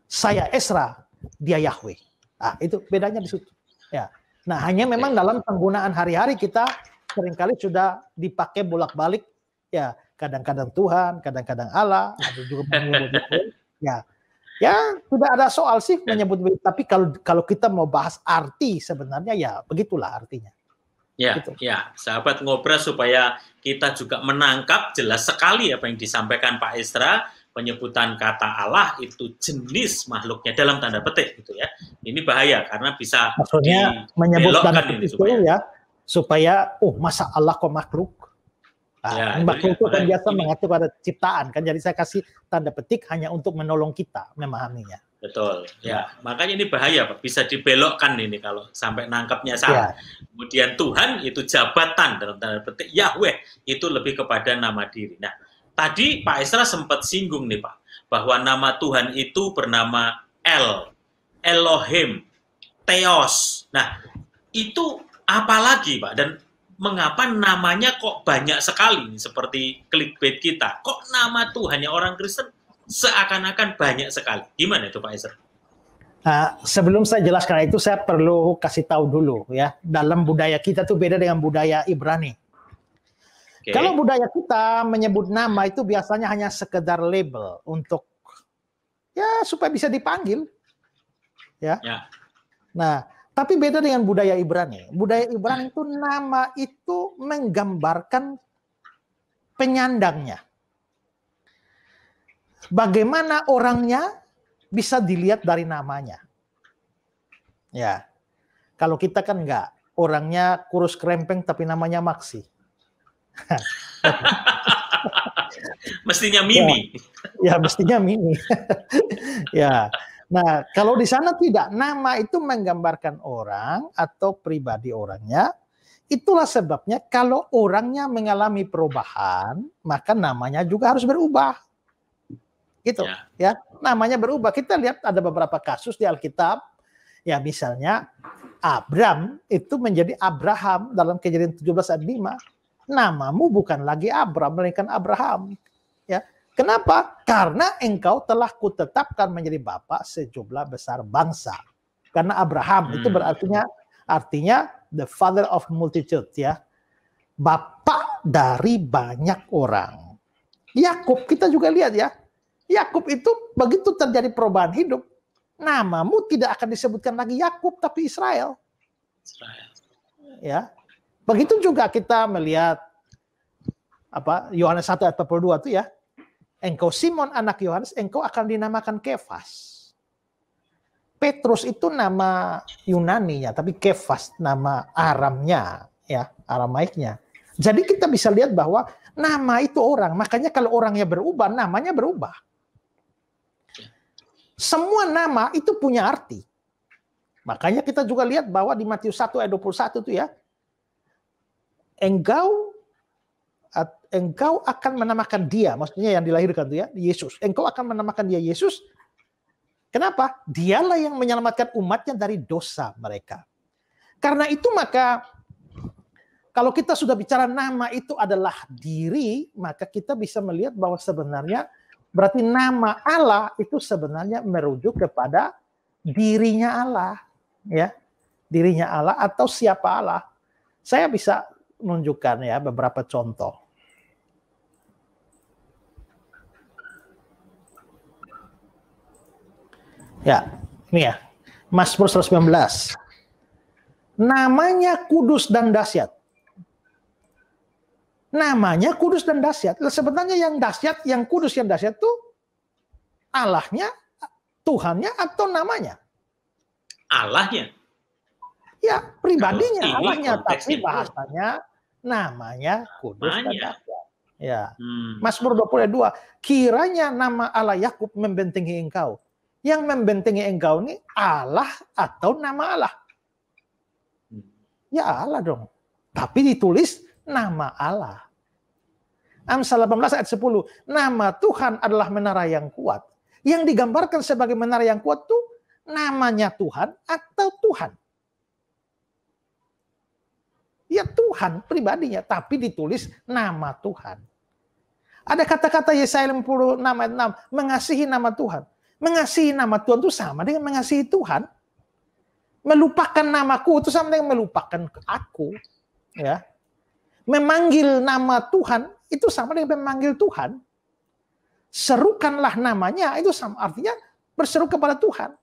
Saya Esra, dia Yahweh. Nah, itu bedanya di situ. Ya. Nah, hanya memang dalam penggunaan hari-hari kita seringkali sudah dipakai bolak-balik. Ya, kadang-kadang Tuhan, kadang-kadang Allah, ada juga menyebut ya. Ya, tidak ada soal sih menyebut, tapi kalau kita mau bahas arti sebenarnya ya begitulah artinya. Ya, gitu. Ya, sahabat Ngobras supaya kita juga menangkap jelas sekali apa yang disampaikan Pak Esra, penyebutan kata Allah itu jenis makhluknya dalam tanda petik gitu ya. Ini bahaya karena bisa maksudnya menyebut tanda petik itu ya supaya masa Allah kok makhluk Ya, Makhluk itu kan makanya biasa mengacu pada ciptaan kan. Jadi saya kasih tanda petik hanya untuk menolong kita memahaminya. betul. Ya, makanya ini bahaya, Pak. Bisa dibelokkan ini kalau sampai nangkapnya salah. Ya. Kemudian Tuhan itu jabatan dalam tanda petik, Yahweh itu lebih kepada nama diri. Nah, tadi Pak Esra sempat singgung nih, Pak, bahwa nama Tuhan itu bernama El, Elohim, Theos. Nah, itu apa lagi, Pak? Dan mengapa namanya kok banyak sekali seperti clickbait kita? Kok nama Tuhannya orang Kristen seakan-akan banyak sekali? Gimana itu Pak Esra? Nah, sebelum saya jelaskan itu, saya perlu kasih tahu dulu ya, dalam budaya kita tuh beda dengan budaya Ibrani. Okay. Kalau budaya kita menyebut nama itu biasanya hanya sekedar label untuk ya supaya bisa dipanggil, ya. Nah, tapi beda dengan budaya Ibrani. Budaya Ibrani itu nama itu menggambarkan penyandangnya. Bagaimana orangnya bisa dilihat dari namanya. Ya, kalau kita kan enggak. Orangnya kurus krempeng tapi namanya Maksi. Mestinya Mimi. Ya mestinya Mimi. Ya. Nah, kalau di sana tidak, nama itu menggambarkan orang atau pribadi orangnya. Itulah sebabnya kalau orangnya mengalami perubahan, maka namanya juga harus berubah. Gitu, ya. Namanya berubah. Kita lihat ada beberapa kasus di Alkitab. Ya, misalnya Abram itu menjadi Abraham dalam Kejadian 17 ayat 5. Namamu bukan lagi Abram, melainkan Abraham. Ya. Kenapa? Karena engkau telah kutetapkan menjadi bapa sejumlah besar bangsa. Karena Abraham itu artinya the father of multitude, ya. Bapak dari banyak orang. Yakub kita juga lihat ya. Yakub itu begitu terjadi perubahan hidup, namamu tidak akan disebutkan lagi Yakub tapi Israel. Ya. Begitu juga kita melihat Yohanes 1 ayat 42 itu ya. Engkau Simon anak Yohanes, engkau akan dinamakan Kefas. Petrus itu nama Yunaninya, tapi Kefas nama Aramnya, ya, Aramaiknya. Jadi kita bisa lihat bahwa nama itu orang, makanya kalau orangnya berubah, namanya berubah. Semua nama itu punya arti. Makanya kita juga lihat bahwa di Matius 1 ayat 21 itu ya, engkau akan menamakan dia, maksudnya yang dilahirkan itu ya, Yesus. Engkau akan menamakan dia Yesus. Kenapa? Dialah yang menyelamatkan umatnya dari dosa mereka. Karena itu maka kalau kita sudah bicara nama itu adalah diri, maka kita bisa melihat bahwa sebenarnya berarti nama Allah itu sebenarnya merujuk kepada dirinya Allah, ya, dirinya Allah atau siapa Allah. Saya bisa menunjukkan ya beberapa contoh. Ya, ini ya, Mazmur 119. Namanya kudus dan dahsyat. Namanya kudus dan dahsyat. Sebenarnya yang dahsyat, yang kudus, yang dahsyat itu Allahnya, Tuhannya atau namanya? Allahnya. Ya, pribadinya Allahnya, tapi bahasanya namanya kudus dan dahsyat. Ya. Mazmur 22, kiranya nama Allah Yakub membentengi engkau. Yang membentengi engkau ini Allah atau nama Allah? Ya Allah dong. Tapi ditulis nama Allah. Amsal 18 ayat 10. Nama Tuhan adalah menara yang kuat. Yang digambarkan sebagai menara yang kuat itu namanya Tuhan atau Tuhan. Ya Tuhan pribadinya, tapi ditulis nama Tuhan. Ada kata-kata Yesaya 56 ayat 6, mengasihi nama Tuhan. Mengasihi nama Tuhan itu sama dengan mengasihi Tuhan. Melupakan namaku itu sama dengan melupakan aku. Ya. Memanggil nama Tuhan itu sama dengan memanggil Tuhan. Serukanlah namanya itu sama artinya berseru kepada Tuhan.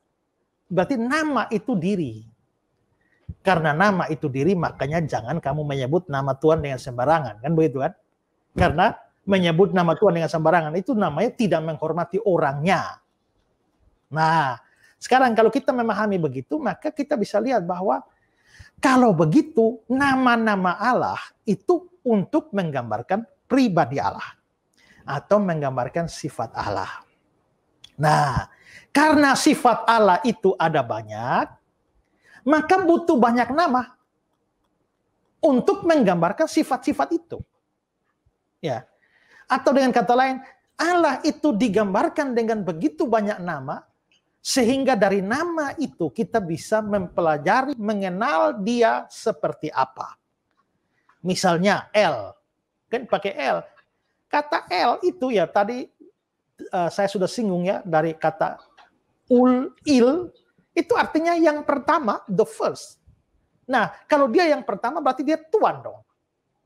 Berarti nama itu diri. Karena nama itu diri makanya jangan kamu menyebut nama Tuhan dengan sembarangan, kan begitu kan? Karena menyebut nama Tuhan dengan sembarangan itu namanya tidak menghormati orangnya. Nah, sekarang kalau kita memahami begitu, maka kita bisa lihat bahwa kalau begitu nama-nama Allah itu untuk menggambarkan pribadi Allah atau menggambarkan sifat Allah. Nah, karena sifat Allah itu ada banyak, maka butuh banyak nama untuk menggambarkan sifat-sifat itu. Ya. Atau dengan kata lain, Allah itu digambarkan dengan begitu banyak nama, sehingga dari nama itu kita bisa mempelajari, mengenal dia seperti apa. Misalnya L, kan pakai L. Kata L itu ya tadi saya sudah singgung ya, dari kata il, itu artinya yang pertama, the first. Nah, kalau dia yang pertama berarti dia Tuhan dong.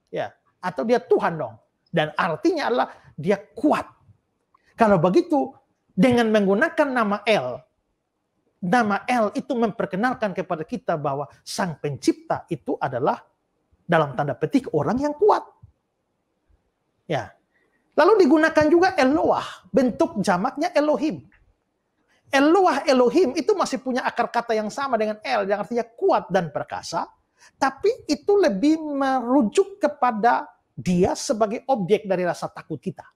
Ya, atau dia Tuhan dong. Dan artinya adalah dia kuat. Kalau begitu, dengan menggunakan nama L itu memperkenalkan kepada kita bahwa Sang Pencipta itu adalah dalam tanda petik orang yang kuat. Ya. Lalu digunakan juga Eloah, bentuk jamaknya Elohim. Eloah, Elohim itu masih punya akar kata yang sama dengan El, yang artinya kuat dan perkasa, tapi itu lebih merujuk kepada dia sebagai objek dari rasa takut kita.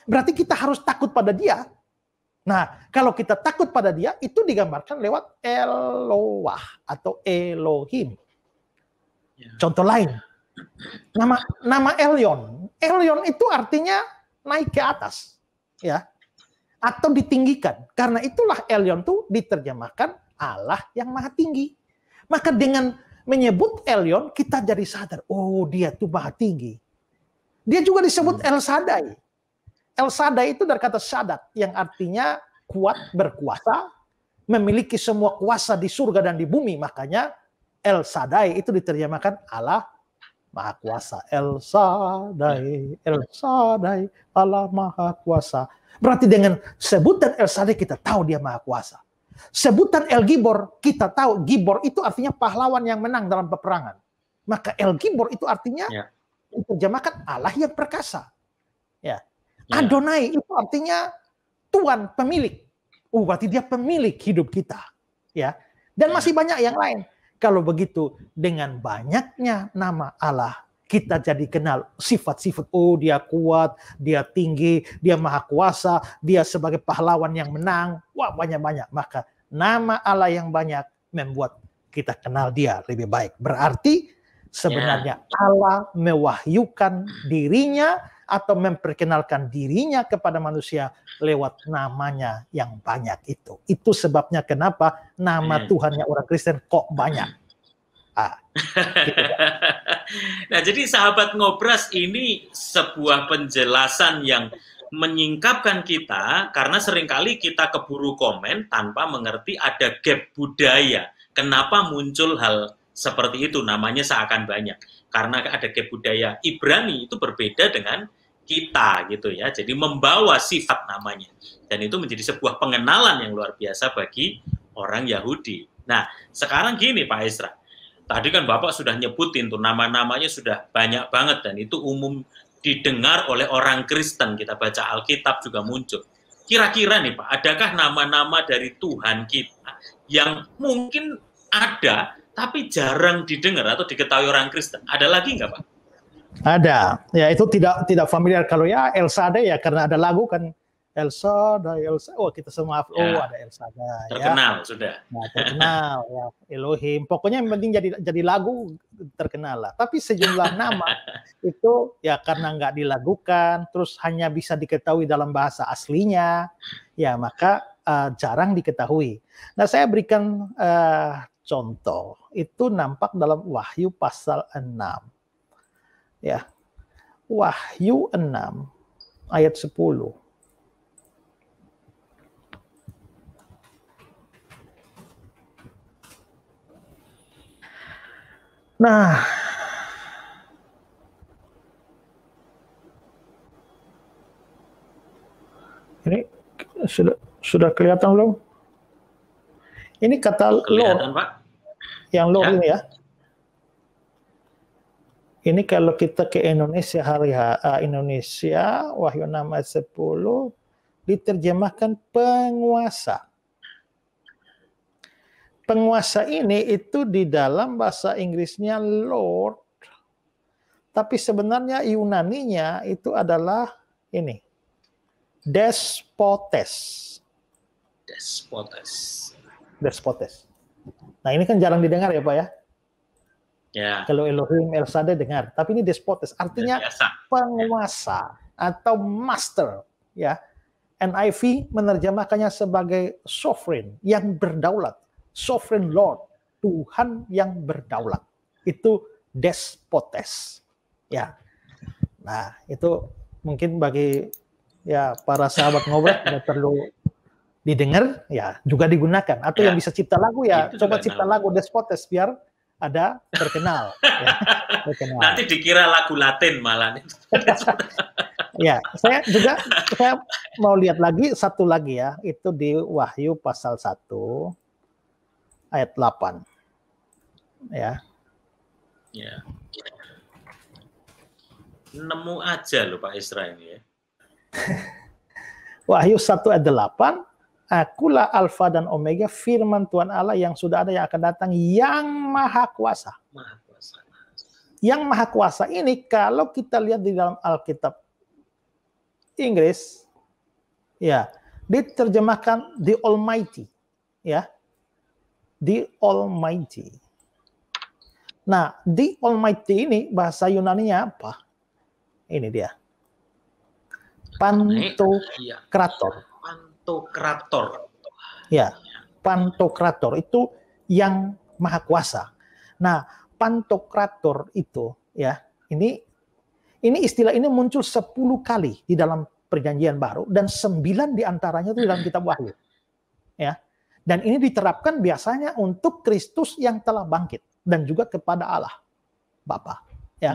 Berarti kita harus takut pada dia. Nah, kalau kita takut pada dia, itu digambarkan lewat Eloah atau Elohim. Contoh lain, nama Elyon. Elyon itu artinya naik ke atas, ya, atau ditinggikan. Karena itulah Elyon itu diterjemahkan Allah yang maha tinggi. Maka dengan menyebut Elyon, kita jadi sadar, oh dia tuh maha tinggi. Dia juga disebut El Shaddai. El Shaddai itu dari kata Shaddad, yang artinya kuat, berkuasa, memiliki semua kuasa di surga dan di bumi. Makanya El Shaddai itu diterjemahkan Allah Maha Kuasa. El Shaddai, Allah Maha Kuasa. Berarti dengan sebutan El Shaddai kita tahu dia Maha Kuasa. Sebutan El Gibor kita tahu Gibor itu artinya pahlawan yang menang dalam peperangan. Maka El Gibor itu artinya diterjemahkan Allah yang perkasa. Ya. Adonai itu artinya Tuhan, pemilik. Berarti dia pemilik hidup kita. Ya. Dan masih banyak yang lain. Kalau begitu, dengan banyaknya nama Allah, kita jadi kenal sifat-sifat. Oh, dia kuat, dia tinggi, dia maha kuasa, dia sebagai pahlawan yang menang. Wah, banyak-banyak. Maka nama Allah yang banyak membuat kita kenal dia lebih baik. Berarti sebenarnya Allah mewahyukan dirinya atau memperkenalkan dirinya kepada manusia lewat namanya yang banyak itu. Itu sebabnya kenapa nama Tuhannya orang Kristen kok banyak. Gitu. Nah, jadi sahabat Ngobras, ini sebuah penjelasan yang menyingkapkan kita, karena seringkali kita keburu komen tanpa mengerti ada gap budaya. Kenapa muncul hal seperti itu, namanya seakan banyak. Karena ada gap budaya. Ibrani itu berbeda dengan kita gitu ya, jadi membawa sifat namanya, dan itu menjadi sebuah pengenalan yang luar biasa bagi orang Yahudi. Nah, sekarang gini Pak Ezra, tadi kan Bapak sudah nyebutin tuh nama-namanya sudah banyak banget dan itu umum didengar oleh orang Kristen, kita baca Alkitab juga muncul. Kira-kira nih Pak, adakah nama-nama dari Tuhan kita yang mungkin ada tapi jarang didengar atau diketahui orang Kristen? Ada lagi nggak Pak? Ada, ya itu tidak familiar. Kalau ya El Shaddai ya karena ada lagu kan El Shaddai, oh kita semua ada El Shaddai. Terkenal ya. Sudah. Nah, terkenal ya Elohim. Pokoknya yang penting jadi lagu terkenal lah. Tapi sejumlah nama itu ya karena nggak dilagukan, terus hanya bisa diketahui dalam bahasa aslinya, ya maka jarang diketahui. Nah saya berikan contoh itu nampak dalam Wahyu pasal 6. Ya, Wahyu 6 ayat 10. Nah, ini sudah kelihatan belum? Ini kata kelihatan, Lord, Pak. Yang Lord ini ya. Ini kalau kita ke Indonesia Indonesia, Wahyu 6 ayat 10, diterjemahkan penguasa. Penguasa ini itu di dalam bahasa Inggrisnya Lord, tapi sebenarnya Yunaninya itu adalah ini, despotes. Despotes. Nah ini kan jarang didengar ya Pak ya. Ya. Kalau Elohim El Shaddai dengar, tapi ini despotes artinya penguasa atau master ya. NIV menerjemahkannya sebagai sovereign yang berdaulat, sovereign Lord, Tuhan yang berdaulat. Itu despotes. Ya. Nah, itu mungkin bagi ya para sahabat ngobrol tidak perlu didengar, ya juga digunakan. Atau yang bisa cipta lagu ya, coba cipta lagu despotes biar ada terkenal. Ya, terkenal. Nanti dikira lagu Latin malah. Ya, saya mau lihat lagi satu lagi ya, itu di Wahyu pasal 1 ayat 8. Ya. Ya. Nemu aja loh Pak Isra ini ya. Wahyu 1 ayat 8, Akulah Alfa dan Omega, firman Tuhan Allah yang sudah ada, yang akan datang, yang maha kuasa. Maha kuasa. Yang maha kuasa ini kalau kita lihat di dalam Alkitab Inggris, ya, diterjemahkan the Almighty, ya, the Almighty. Nah, the Almighty ini bahasa Yunaninya apa? Ini dia, Pantokrator. Pantokrator. Ya, Pantokrator itu yang maha kuasa. Nah, Pantokrator itu, ya, ini istilah ini muncul 10 kali di dalam Perjanjian Baru dan 9 diantaranya itu di dalam Kitab Wahyu. Ya. Dan ini diterapkan biasanya untuk Kristus yang telah bangkit dan juga kepada Allah Bapa. Ya.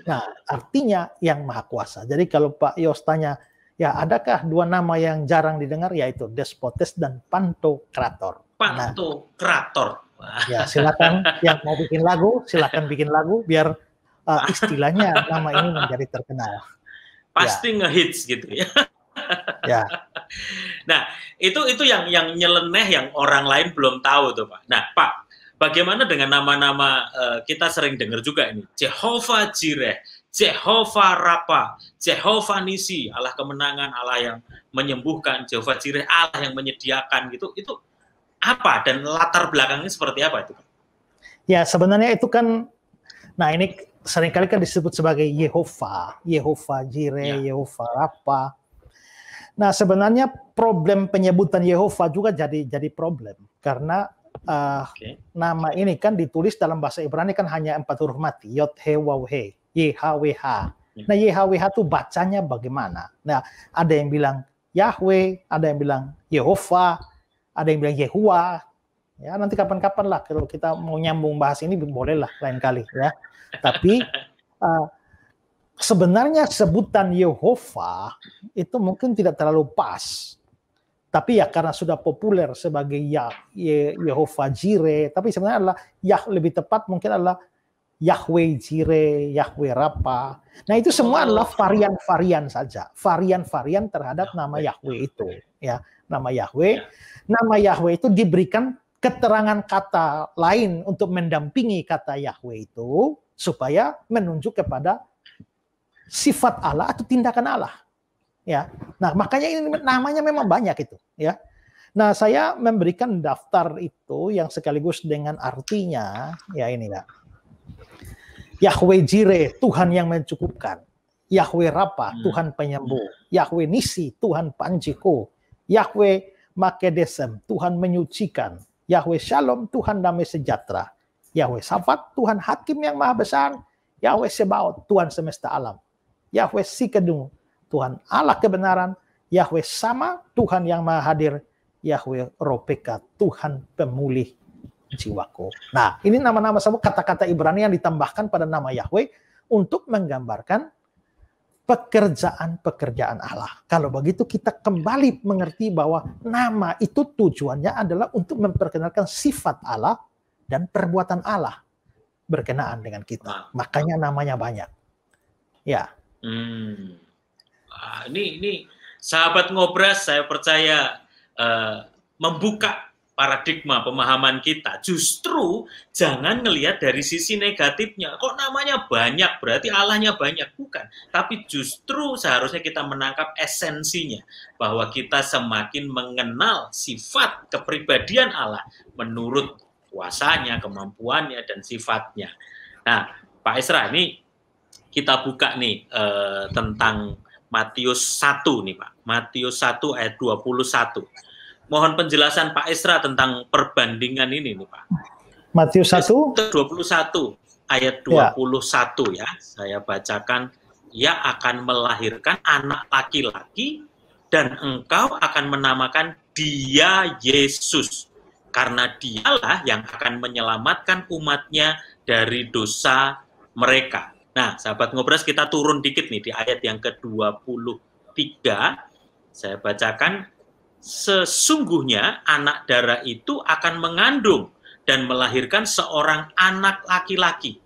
Nah, artinya yang maha kuasa. Jadi kalau Pak Yos tanya, ya adakah 2 nama yang jarang didengar, yaitu despotes dan pantokrator. Pantokrator. Nah, ya silakan yang mau bikin lagu, silakan bikin lagu biar istilahnya nama ini menjadi terkenal. Pasti ngehits gitu ya. Ya. Nah, itu yang nyeleneh yang orang lain belum tahu tuh Pak. Nah, Pak, bagaimana dengan nama-nama kita sering dengar juga ini? Jehovah Jireh, Jehovah Rafa, Jehovah Nisi, Allah kemenangan, Allah yang menyembuhkan, Jehovah Jireh, Allah yang menyediakan gitu. Itu apa dan latar belakangnya seperti apa itu? Ya, sebenarnya itu kan, nah ini seringkali kan disebut sebagai Yehovah, Jehovah Jireh, Jehovah Rafa. Nah, sebenarnya problem penyebutan Yehovah juga jadi problem karena nama ini kan ditulis dalam bahasa Ibrani kan hanya 4 huruf mati, Yod He Waw He, YHWH. Nah, YHWH itu bacanya bagaimana? Nah, ada yang bilang Yahweh, ada yang bilang Yehovah, ada yang bilang Yehuwa. Ya, nanti kapan-kapan lah kalau kita mau nyambung bahas ini bolehlah lain kali ya. Tapi sebenarnya sebutan Yehovah itu mungkin tidak terlalu pas. Tapi ya karena sudah populer sebagai Yehovah Jireh, tapi sebenarnya adalah lebih tepat mungkin adalah Yahweh Jireh, Yahweh Rafa. Nah, itu semua adalah varian-varian saja, varian-varian terhadap nama Yahweh itu, ya. Nama Yahweh itu diberikan keterangan kata lain untuk mendampingi kata Yahweh itu supaya menunjuk kepada sifat Allah atau tindakan Allah. Ya. Nah, makanya ini namanya memang banyak itu, ya. Nah, saya memberikan daftar itu yang sekaligus dengan artinya, ya ini ya. Yahweh Jireh, Tuhan yang mencukupkan. Yahweh Rafa, Tuhan penyembuh. Yahweh Nisi, Tuhan panjiku. Yahweh Makedesem, Tuhan menyucikan. Yahweh Shalom, Tuhan damai sejahtera. Yahweh Safat, Tuhan hakim yang maha besar. Yahweh Sebaot, Tuhan semesta alam. Yahweh Sikedung, Tuhan Allah kebenaran. Yahweh Sama, Tuhan yang maha hadir. Yahweh Ropeka, Tuhan pemulih jiwaku. Nah, ini nama-nama semua kata-kata Ibrani yang ditambahkan pada nama Yahweh untuk menggambarkan pekerjaan-pekerjaan Allah. Kalau begitu kita kembali mengerti bahwa nama itu tujuannya adalah untuk memperkenalkan sifat Allah dan perbuatan Allah berkenaan dengan kita. Makanya namanya banyak. Ya. Ini sahabat ngobras, saya percaya membuka paradigma pemahaman kita, justru jangan ngelihat dari sisi negatifnya. Kok namanya banyak, berarti Allahnya banyak. Bukan. Tapi justru seharusnya kita menangkap esensinya. Bahwa kita semakin mengenal sifat kepribadian Allah menurut kuasanya, kemampuannya, dan sifatnya. Nah, Pak Esra, ini kita buka nih tentang Matius 1 nih Pak. Matius 1 ayat 21. Mohon penjelasan Pak Esra tentang perbandingan ini nih Pak. Matius 1 21 ayat 21 ya. Saya bacakan, ia akan melahirkan anak laki-laki dan engkau akan menamakan dia Yesus. Karena dialah yang akan menyelamatkan umatnya dari dosa mereka. Nah, sahabat Ngobras, kita turun dikit nih di ayat yang ke-23. Saya bacakan, sesungguhnya anak darah itu akan mengandung dan melahirkan seorang anak laki-laki.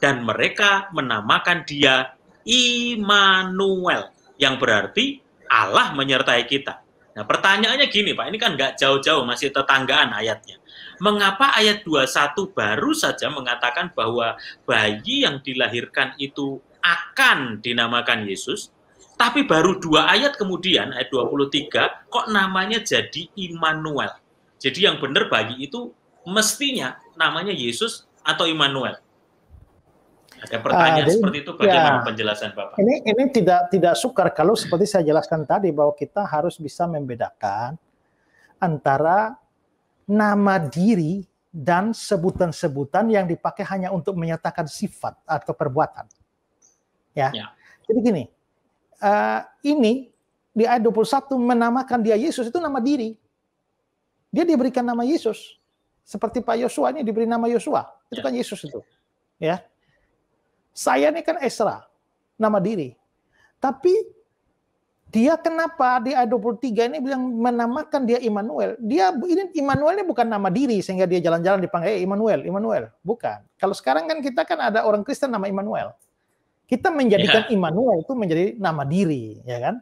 Dan mereka menamakan dia Immanuel, yang berarti Allah menyertai kita. Nah, pertanyaannya gini Pak, ini kan nggak jauh-jauh, masih tetanggaan ayatnya. Mengapa ayat 21 baru saja mengatakan bahwa bayi yang dilahirkan itu akan dinamakan Yesus, tapi baru 2 ayat kemudian, ayat 23, kok namanya jadi Immanuel. Jadi yang benar bayi itu mestinya namanya Yesus atau Immanuel. Ada pertanyaan seperti itu, bagaimana penjelasan Bapak? Ini tidak sukar kalau seperti saya jelaskan tadi, bahwa kita harus bisa membedakan antara nama diri dan sebutan-sebutan yang dipakai hanya untuk menyatakan sifat atau perbuatan. Ya. Jadi gini, ini di ayat 21 menamakan dia Yesus, itu nama diri. Dia diberikan nama Yesus. Seperti Pak Yosua ini diberi nama Yosua. Itu kan Yesus itu. Ya. Saya ini kan Esra, nama diri. Tapi dia kenapa di ayat 23 ini bilang menamakan dia Immanuel? Ini Immanuel ini bukan nama diri sehingga dia jalan-jalan dipanggil Immanuel. Bukan. Kalau sekarang kan kita kan ada orang Kristen nama Immanuel. Kita menjadikan Immanuel itu menjadi nama diri, ya kan?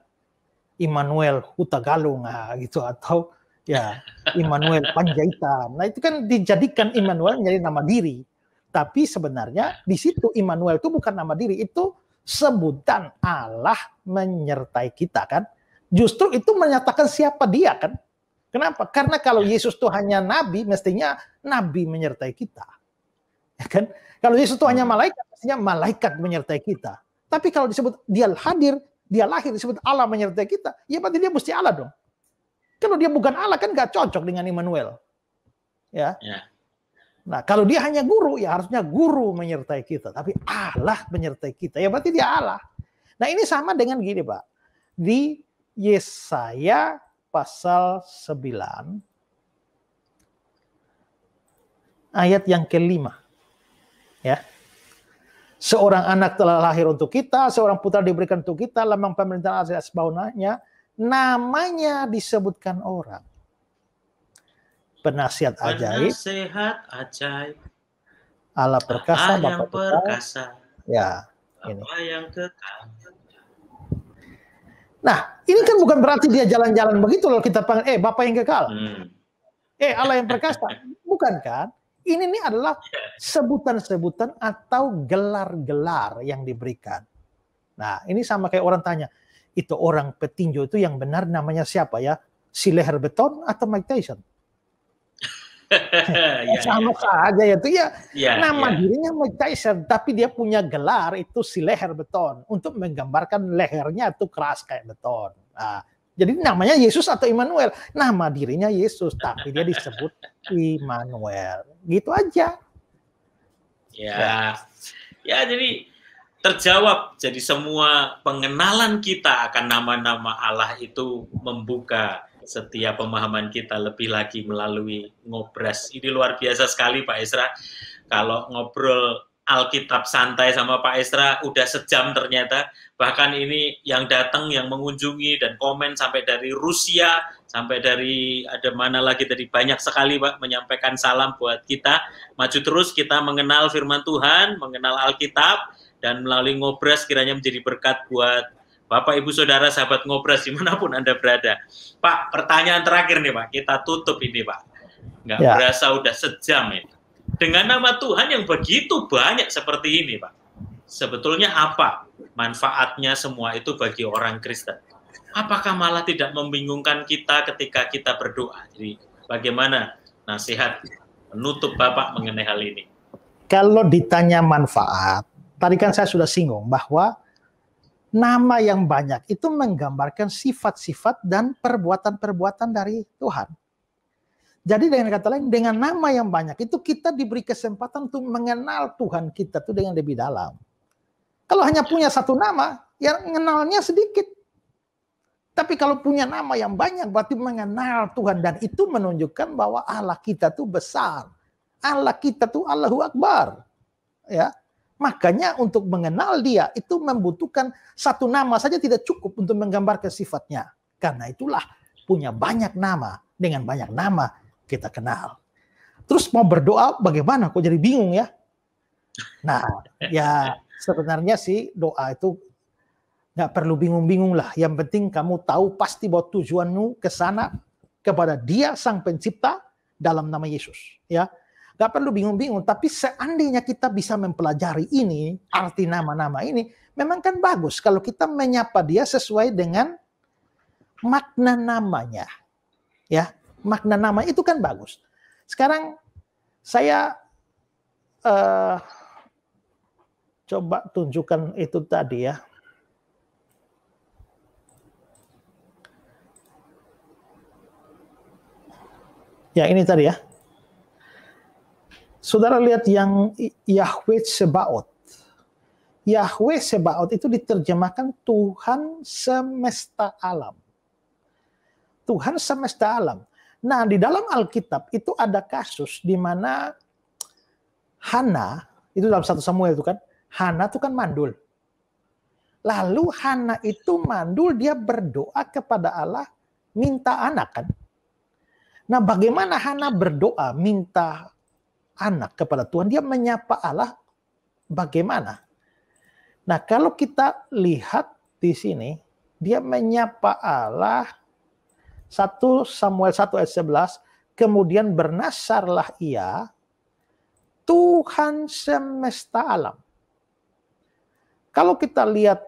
Immanuel Hutagalung gitu, atau ya Immanuel Panjaitan. Nah, itu kan dijadikan Immanuel menjadi nama diri. Tapi sebenarnya di situ Immanuel itu bukan nama diri, itu sebutan Allah menyertai kita kan. Justru itu menyatakan siapa dia kan. Kenapa? Karena kalau Yesus itu hanya nabi, mestinya nabi menyertai kita. Ya kan? Kalau Yesus itu hanya malaikat, mestinya malaikat menyertai kita. Tapi kalau disebut dia hadir, dia lahir, disebut Allah menyertai kita, ya berarti dia mesti Allah dong. Kalau dia bukan Allah kan gak cocok dengan Immanuel. Ya. Nah, kalau dia hanya guru, ya harusnya guru menyertai kita. Tapi Allah menyertai kita, ya berarti dia Allah. Nah, ini sama dengan gini, Pak. Di Yesaya pasal 9, ayat yang ke-5. Ya. Seorang anak telah lahir untuk kita, seorang putra diberikan untuk kita, lambang pemerintahan atas bawahnya, namanya disebutkan orang. Penasihat ajaib, Allah perkasa, Bapa perkasa, ya, ini. Yang kekal. Nah, ini kan bukan berarti dia jalan-jalan begitu loh kita panggil, Bapa yang kekal, Allah yang perkasa, bukan kan? Ini adalah sebutan-sebutan atau gelar-gelar yang diberikan. Nah, ini sama kayak orang tanya, itu orang petinju itu yang benar namanya siapa ya? Si leher beton atau Mike Tyson? Sama saja ya, itu nama dirinya Mike Tyson, tapi dia punya gelar itu si leher beton untuk menggambarkan lehernya itu keras kayak beton. Nah, jadi namanya Yesus atau Immanuel, nama dirinya Yesus, tapi dia disebut Immanuel, gitu aja. Ya, jadi terjawab. Jadi semua pengenalan kita akan nama-nama Allah itu membuka setiap pemahaman kita lebih lagi melalui Ngobras. Ini luar biasa sekali Pak Esra. Kalau ngobrol Alkitab santai sama Pak Esra udah sejam ternyata. Bahkan ini yang datang, yang mengunjungi dan komen sampai dari Rusia, sampai dari ada mana lagi tadi, banyak sekali Pak menyampaikan salam buat kita. Maju terus kita mengenal firman Tuhan, mengenal Alkitab, dan melalui Ngobras kiranya menjadi berkat buat Bapak, Ibu, Saudara, sahabat Ngobras dimanapun Anda berada. Pak, pertanyaan terakhir nih Pak, kita tutup ini Pak. Nggak Ya. berasa udah sejam ini. Dengan nama Tuhan yang begitu banyak seperti ini, Pak. Sebetulnya apa manfaatnya semua itu bagi orang Kristen? Apakah malah tidak membingungkan kita ketika kita berdoa? Jadi bagaimana nasihat menutup Bapak mengenai hal ini? Kalau ditanya manfaat, tadi kan saya sudah singgung bahwa nama yang banyak itu menggambarkan sifat-sifat dan perbuatan-perbuatan dari Tuhan. Jadi dengan kata lain, dengan nama yang banyak itu kita diberi kesempatan untuk mengenal Tuhan kita tuh dengan lebih dalam. Kalau hanya punya satu nama, ya mengenalnya sedikit. Tapi kalau punya nama yang banyak, berarti mengenal Tuhan. Dan itu menunjukkan bahwa Allah kita tuh besar. Allah kita tuh Allahu Akbar. Ya, makanya untuk mengenal Dia itu membutuhkan satu nama saja tidak cukup untuk menggambarkan sifatnya. Karena itulah punya banyak nama. Dengan banyak nama kita kenal. Terus mau berdoa bagaimana? Kok jadi bingung ya? Nah, ya sebenarnya sih doa itu nggak perlu bingung-bingung lah. Yang penting kamu tahu pasti bahwa tujuanmu ke sana kepada Dia Sang Pencipta dalam nama Yesus. Ya, nggak perlu bingung-bingung. Tapi seandainya kita bisa mempelajari ini, arti nama-nama ini, memang kan bagus kalau kita menyapa Dia sesuai dengan makna namanya. Ya, makna nama itu kan bagus. Sekarang saya coba tunjukkan itu tadi ya. Ya ini tadi ya. Saudara lihat yang Yahweh Sebaot. Yahweh Sebaot itu diterjemahkan Tuhan semesta alam. Tuhan semesta alam. Nah, di dalam Alkitab itu ada kasus di mana Hana, itu dalam 1 Samuel itu kan, Hana itu kan mandul. Lalu Hana itu mandul, dia berdoa kepada Allah, minta anak kan. Nah, bagaimana Hana berdoa, minta anak kepada Tuhan, dia menyapa Allah bagaimana? Nah, kalau kita lihat di sini, dia menyapa Allah 1 Samuel 1 ayat 11, kemudian bernasarlah ia Tuhan semesta alam. Kalau kita lihat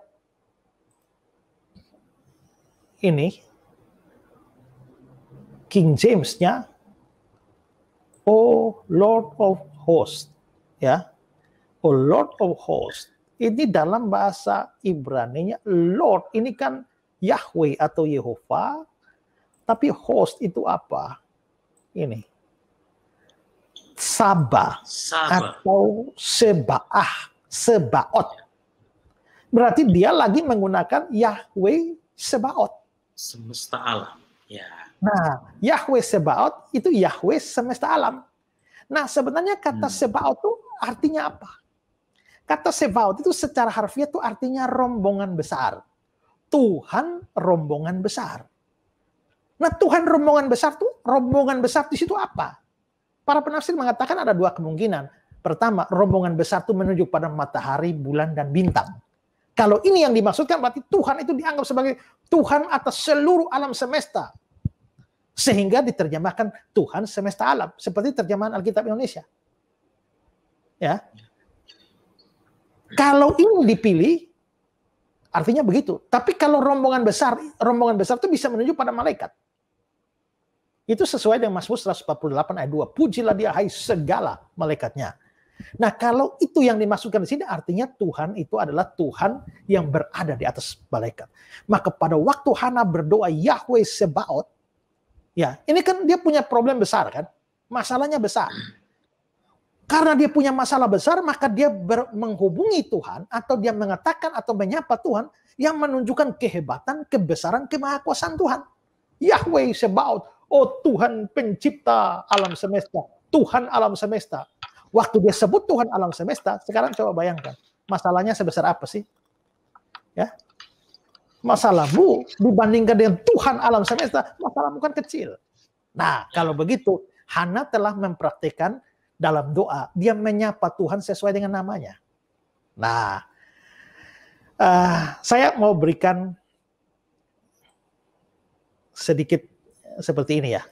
ini, King James-nya, Oh Lord of Hosts, ya, Oh Lord of Hosts. Ini dalam bahasa Ibrani-nya Lord, ini kan Yahweh atau Yehova, tapi host itu apa? Ini Saba atau Sebaot. Berarti dia lagi menggunakan Yahweh Sebaot. Semesta alam. Ya. Nah, Yahweh Sebaot itu Yahweh semesta alam. Nah, sebenarnya kata Sebaot itu artinya apa? Kata Sebaot itu secara harfiah itu artinya rombongan besar. Tuhan rombongan besar. Nah, Tuhan rombongan besar di situ apa? Para penafsir mengatakan ada dua kemungkinan. Pertama, rombongan besar itu menunjuk pada matahari, bulan, dan bintang. Kalau ini yang dimaksudkan, berarti Tuhan itu dianggap sebagai Tuhan atas seluruh alam semesta. Sehingga diterjemahkan Tuhan semesta alam. Seperti terjemahan Alkitab Indonesia. Ya. Kalau ini dipilih, artinya begitu. Tapi kalau rombongan besar itu bisa menunjuk pada malaikat. Itu sesuai dengan Mazmur 148 ayat 2. Pujilah Dia hai segala malaikatnya. Nah, kalau itu yang dimasukkan di sini artinya Tuhan itu adalah Tuhan yang berada di atas malaikat. Maka pada waktu Hana berdoa Yahweh Sebaot, ya, ini kan dia punya problem besar kan? Masalahnya besar. Karena dia punya masalah besar, maka dia menghubungi Tuhan atau dia mengatakan atau menyapa Tuhan yang menunjukkan kehebatan, kebesaran, kemahakuasaan Tuhan. Yahweh Sebaot, oh Tuhan pencipta alam semesta, Tuhan alam semesta. Waktu dia sebut Tuhan alam semesta, sekarang coba bayangkan, masalahnya sebesar apa sih? Ya, masalahmu dibandingkan dengan Tuhan alam semesta, masalahmu kan kecil. Nah, kalau begitu, Hana telah mempraktikkan dalam doa, dia menyapa Tuhan sesuai dengan namanya. Nah, saya mau berikan sedikit seperti ini ya.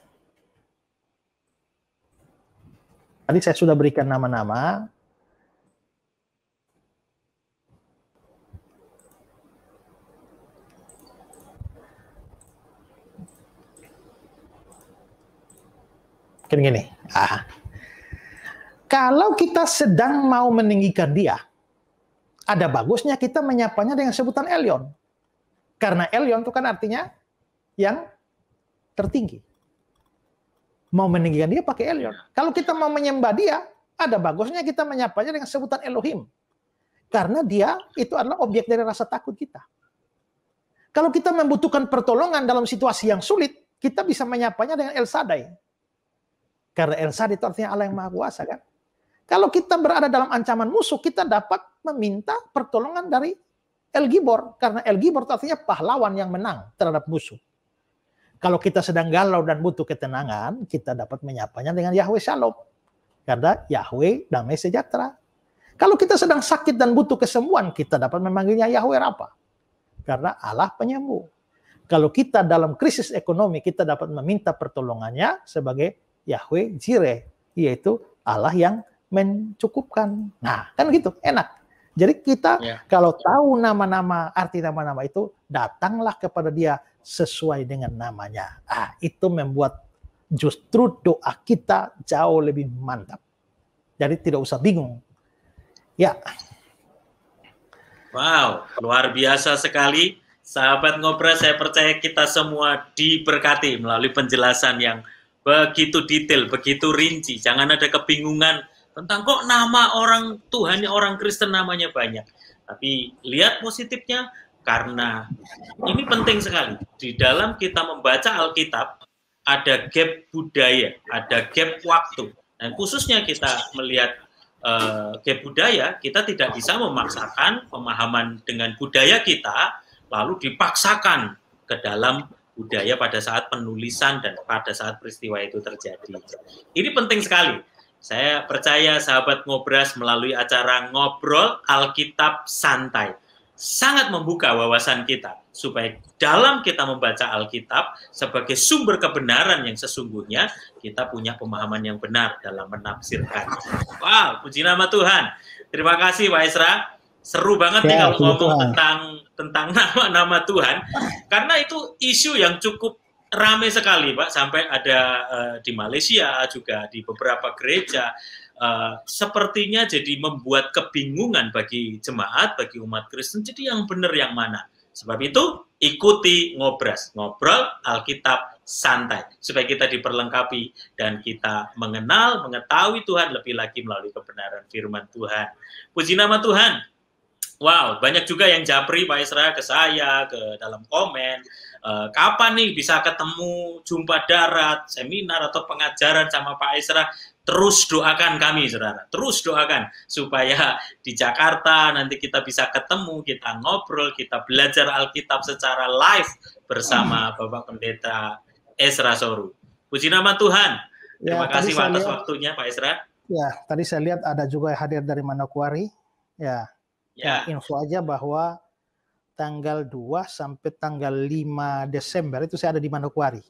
Tadi saya sudah berikan nama-nama. Gini. Kalau kita sedang mau meninggikan dia, ada bagusnya kita menyapanya dengan sebutan Elyon. Karena Elyon itu kan artinya yang tertinggi. Mau meninggikan dia pakai Elyon. Kalau kita mau menyembah dia, ada bagusnya kita menyapanya dengan sebutan Elohim. Karena dia itu adalah objek dari rasa takut kita. Kalau kita membutuhkan pertolongan dalam situasi yang sulit, kita bisa menyapanya dengan El Shaddai. Karena El Shaddai itu artinya Allah yang Maha Kuasa, kan? Kalau kita berada dalam ancaman musuh, kita dapat meminta pertolongan dari El Gibor. Karena El Gibor itu artinya pahlawan yang menang terhadap musuh. Kalau kita sedang galau dan butuh ketenangan, kita dapat menyapanya dengan Yahweh Shalom. Karena Yahweh damai sejahtera. Kalau kita sedang sakit dan butuh kesembuhan, kita dapat memanggilnya Yahweh Rafa. Karena Allah penyembuh. Kalau kita dalam krisis ekonomi, kita dapat meminta pertolongannya sebagai Yahweh Jireh, yaitu Allah yang mencukupkan. Nah, kan gitu, enak. Jadi kita kalau tahu nama-nama, arti nama-nama itu, datanglah kepada dia sesuai dengan namanya. Itu membuat justru doa kita jauh lebih mantap. Jadi tidak usah bingung. Ya. Wow, luar biasa sekali. Sahabat Ngobras, saya percaya kita semua diberkati melalui penjelasan yang begitu detail, begitu rinci. Jangan ada kebingungan tentang kok nama orang Tuhan, orang Kristen namanya banyak. Tapi lihat positifnya, karena ini penting sekali. Di dalam kita membaca Alkitab, ada gap budaya, ada gap waktu. Dan khususnya kita melihat gap budaya, kita tidak bisa memaksakan pemahaman dengan budaya kita, lalu dipaksakan ke dalam budaya pada saat penulisan dan pada saat peristiwa itu terjadi. Ini penting sekali. Saya percaya sahabat Ngobras melalui acara Ngobrol Alkitab Santai sangat membuka wawasan kita supaya dalam kita membaca Alkitab sebagai sumber kebenaran yang sesungguhnya, kita punya pemahaman yang benar dalam menafsirkan. Wow, puji nama Tuhan. Terima kasih Pak Ezra. Seru banget nih kalau ngomong tentang nama-nama Tuhan, karena itu isu yang cukup ramai sekali, Pak, sampai ada di Malaysia juga di beberapa gereja. Sepertinya jadi membuat kebingungan bagi jemaat, bagi umat Kristen. Jadi yang benar yang mana? Sebab itu ikuti Ngobras, Ngobrol Alkitab Santai, supaya kita diperlengkapi dan kita mengenal, mengetahui Tuhan lebih lagi melalui kebenaran firman Tuhan. Puji nama Tuhan. Wow, banyak juga yang japri Pak Ezra ke saya, ke dalam komen. Kapan nih bisa ketemu, jumpa darat, seminar atau pengajaran sama Pak Ezra? Terus doakan kami, saudara. Terus doakan supaya di Jakarta nanti kita bisa ketemu, kita ngobrol, kita belajar Alkitab secara live bersama Bapak Pendeta Ezra Soru. Puji nama Tuhan. Terima kasih atas waktunya, Pak Ezra. Ya, tadi saya lihat ada juga yang hadir dari Manokwari. Ya. Ya, info aja bahwa tanggal 2 sampai tanggal 5 Desember itu saya ada di Manokwari.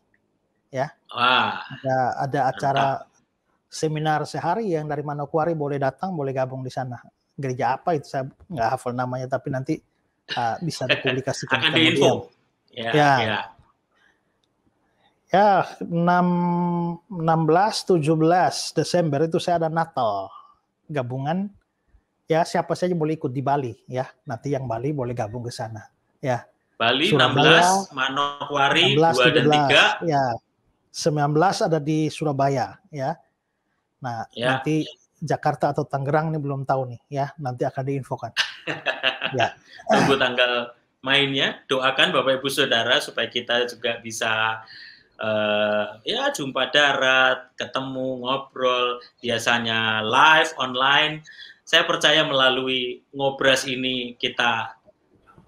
Ya. Ada acara seminar sehari yang dari Manokwari boleh datang, boleh gabung di sana. Gereja apa itu saya nggak hafal namanya, tapi nanti bisa dipublikasikan. Akan diinfo. Ya, 16-17 Desember itu saya ada Natal gabungan. Ya, siapa saja boleh ikut di Bali, ya. Nanti yang Bali boleh gabung ke sana, ya. Bali Surabaya, 16, Manokwari 2 dan 3. Ya. 19 ada di Surabaya, ya. Nah, nanti Jakarta atau Tangerang ini belum tahu nih, ya. Nanti akan diinfokan. Ya. Tunggu tanggal mainnya. Doakan Bapak Ibu Saudara supaya kita juga bisa jumpa darat, ketemu, ngobrol, biasanya live, online. Saya percaya melalui Ngobras ini kita,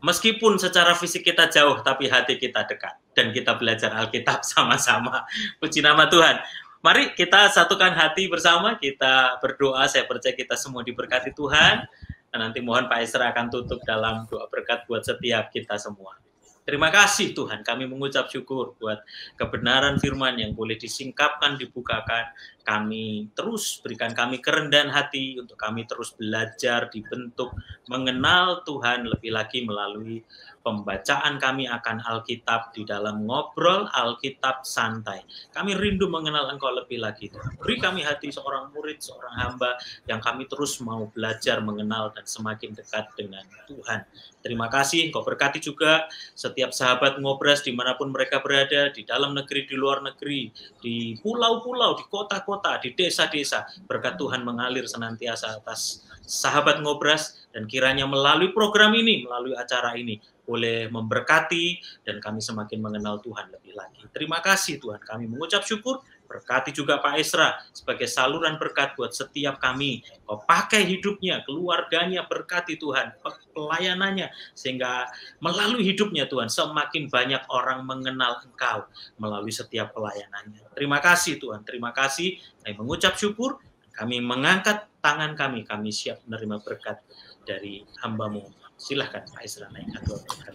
meskipun secara fisik kita jauh, tapi hati kita dekat. Dan kita belajar Alkitab sama-sama. Puji nama Tuhan. Mari kita satukan hati bersama, kita berdoa. Saya percaya kita semua diberkati Tuhan. Dan nanti mohon Pak Ezra akan tutup dalam doa berkat buat setiap kita semua. Terima kasih Tuhan, kami mengucap syukur buat kebenaran firman yang boleh disingkapkan, dibukakan. Kami terus berikan kami kerendahan hati untuk kami terus belajar, dibentuk, mengenal Tuhan lebih lagi melalui pembacaan kami akan Alkitab di dalam ngobrol Alkitab santai. Kami rindu mengenal Engkau lebih lagi. Beri kami hati seorang murid, seorang hamba yang kami terus mau belajar mengenal dan semakin dekat dengan Tuhan. Terima kasih, Engkau berkati juga setiap sahabat Ngobras dimanapun mereka berada, di dalam negeri, di luar negeri, di pulau-pulau, di kota-kota, di desa-desa. Berkat Tuhan mengalir senantiasa atas sahabat Ngobras, dan kiranya melalui program ini, melalui acara ini, boleh memberkati, dan kami semakin mengenal Tuhan lebih lagi. Terima kasih Tuhan, kami mengucap syukur. Berkati juga Pak Esra sebagai saluran berkat buat setiap kami. Kau pakai hidupnya, keluarganya, berkati Tuhan, pelayanannya, sehingga melalui hidupnya Tuhan, semakin banyak orang mengenal Engkau melalui setiap pelayanannya. Terima kasih Tuhan, terima kasih. Kami mengucap syukur, kami mengangkat tangan kami siap menerima berkat dari hamba-Mu. Silahkan Pak Esra naikkan doa berkat.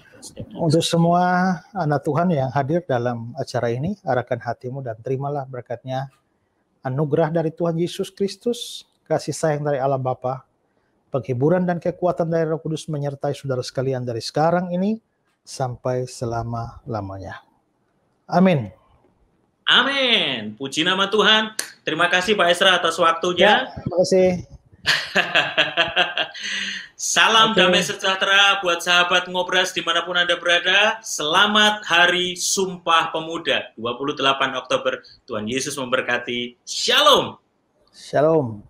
Untuk semua anak Tuhan yang hadir dalam acara ini, arahkan hatimu dan terimalah berkatnya, anugerah dari Tuhan Yesus Kristus, kasih sayang dari Allah Bapa, penghiburan dan kekuatan dari Roh Kudus menyertai saudara sekalian dari sekarang ini sampai selama-lamanya. Amin. Amin. Puji nama Tuhan. Terima kasih Pak Esra atas waktunya. Ya, terima kasih. Salam damai sejahtera buat sahabat Ngobras dimanapun Anda berada. Selamat Hari Sumpah Pemuda 28 Oktober. Tuhan Yesus memberkati. Shalom. Shalom.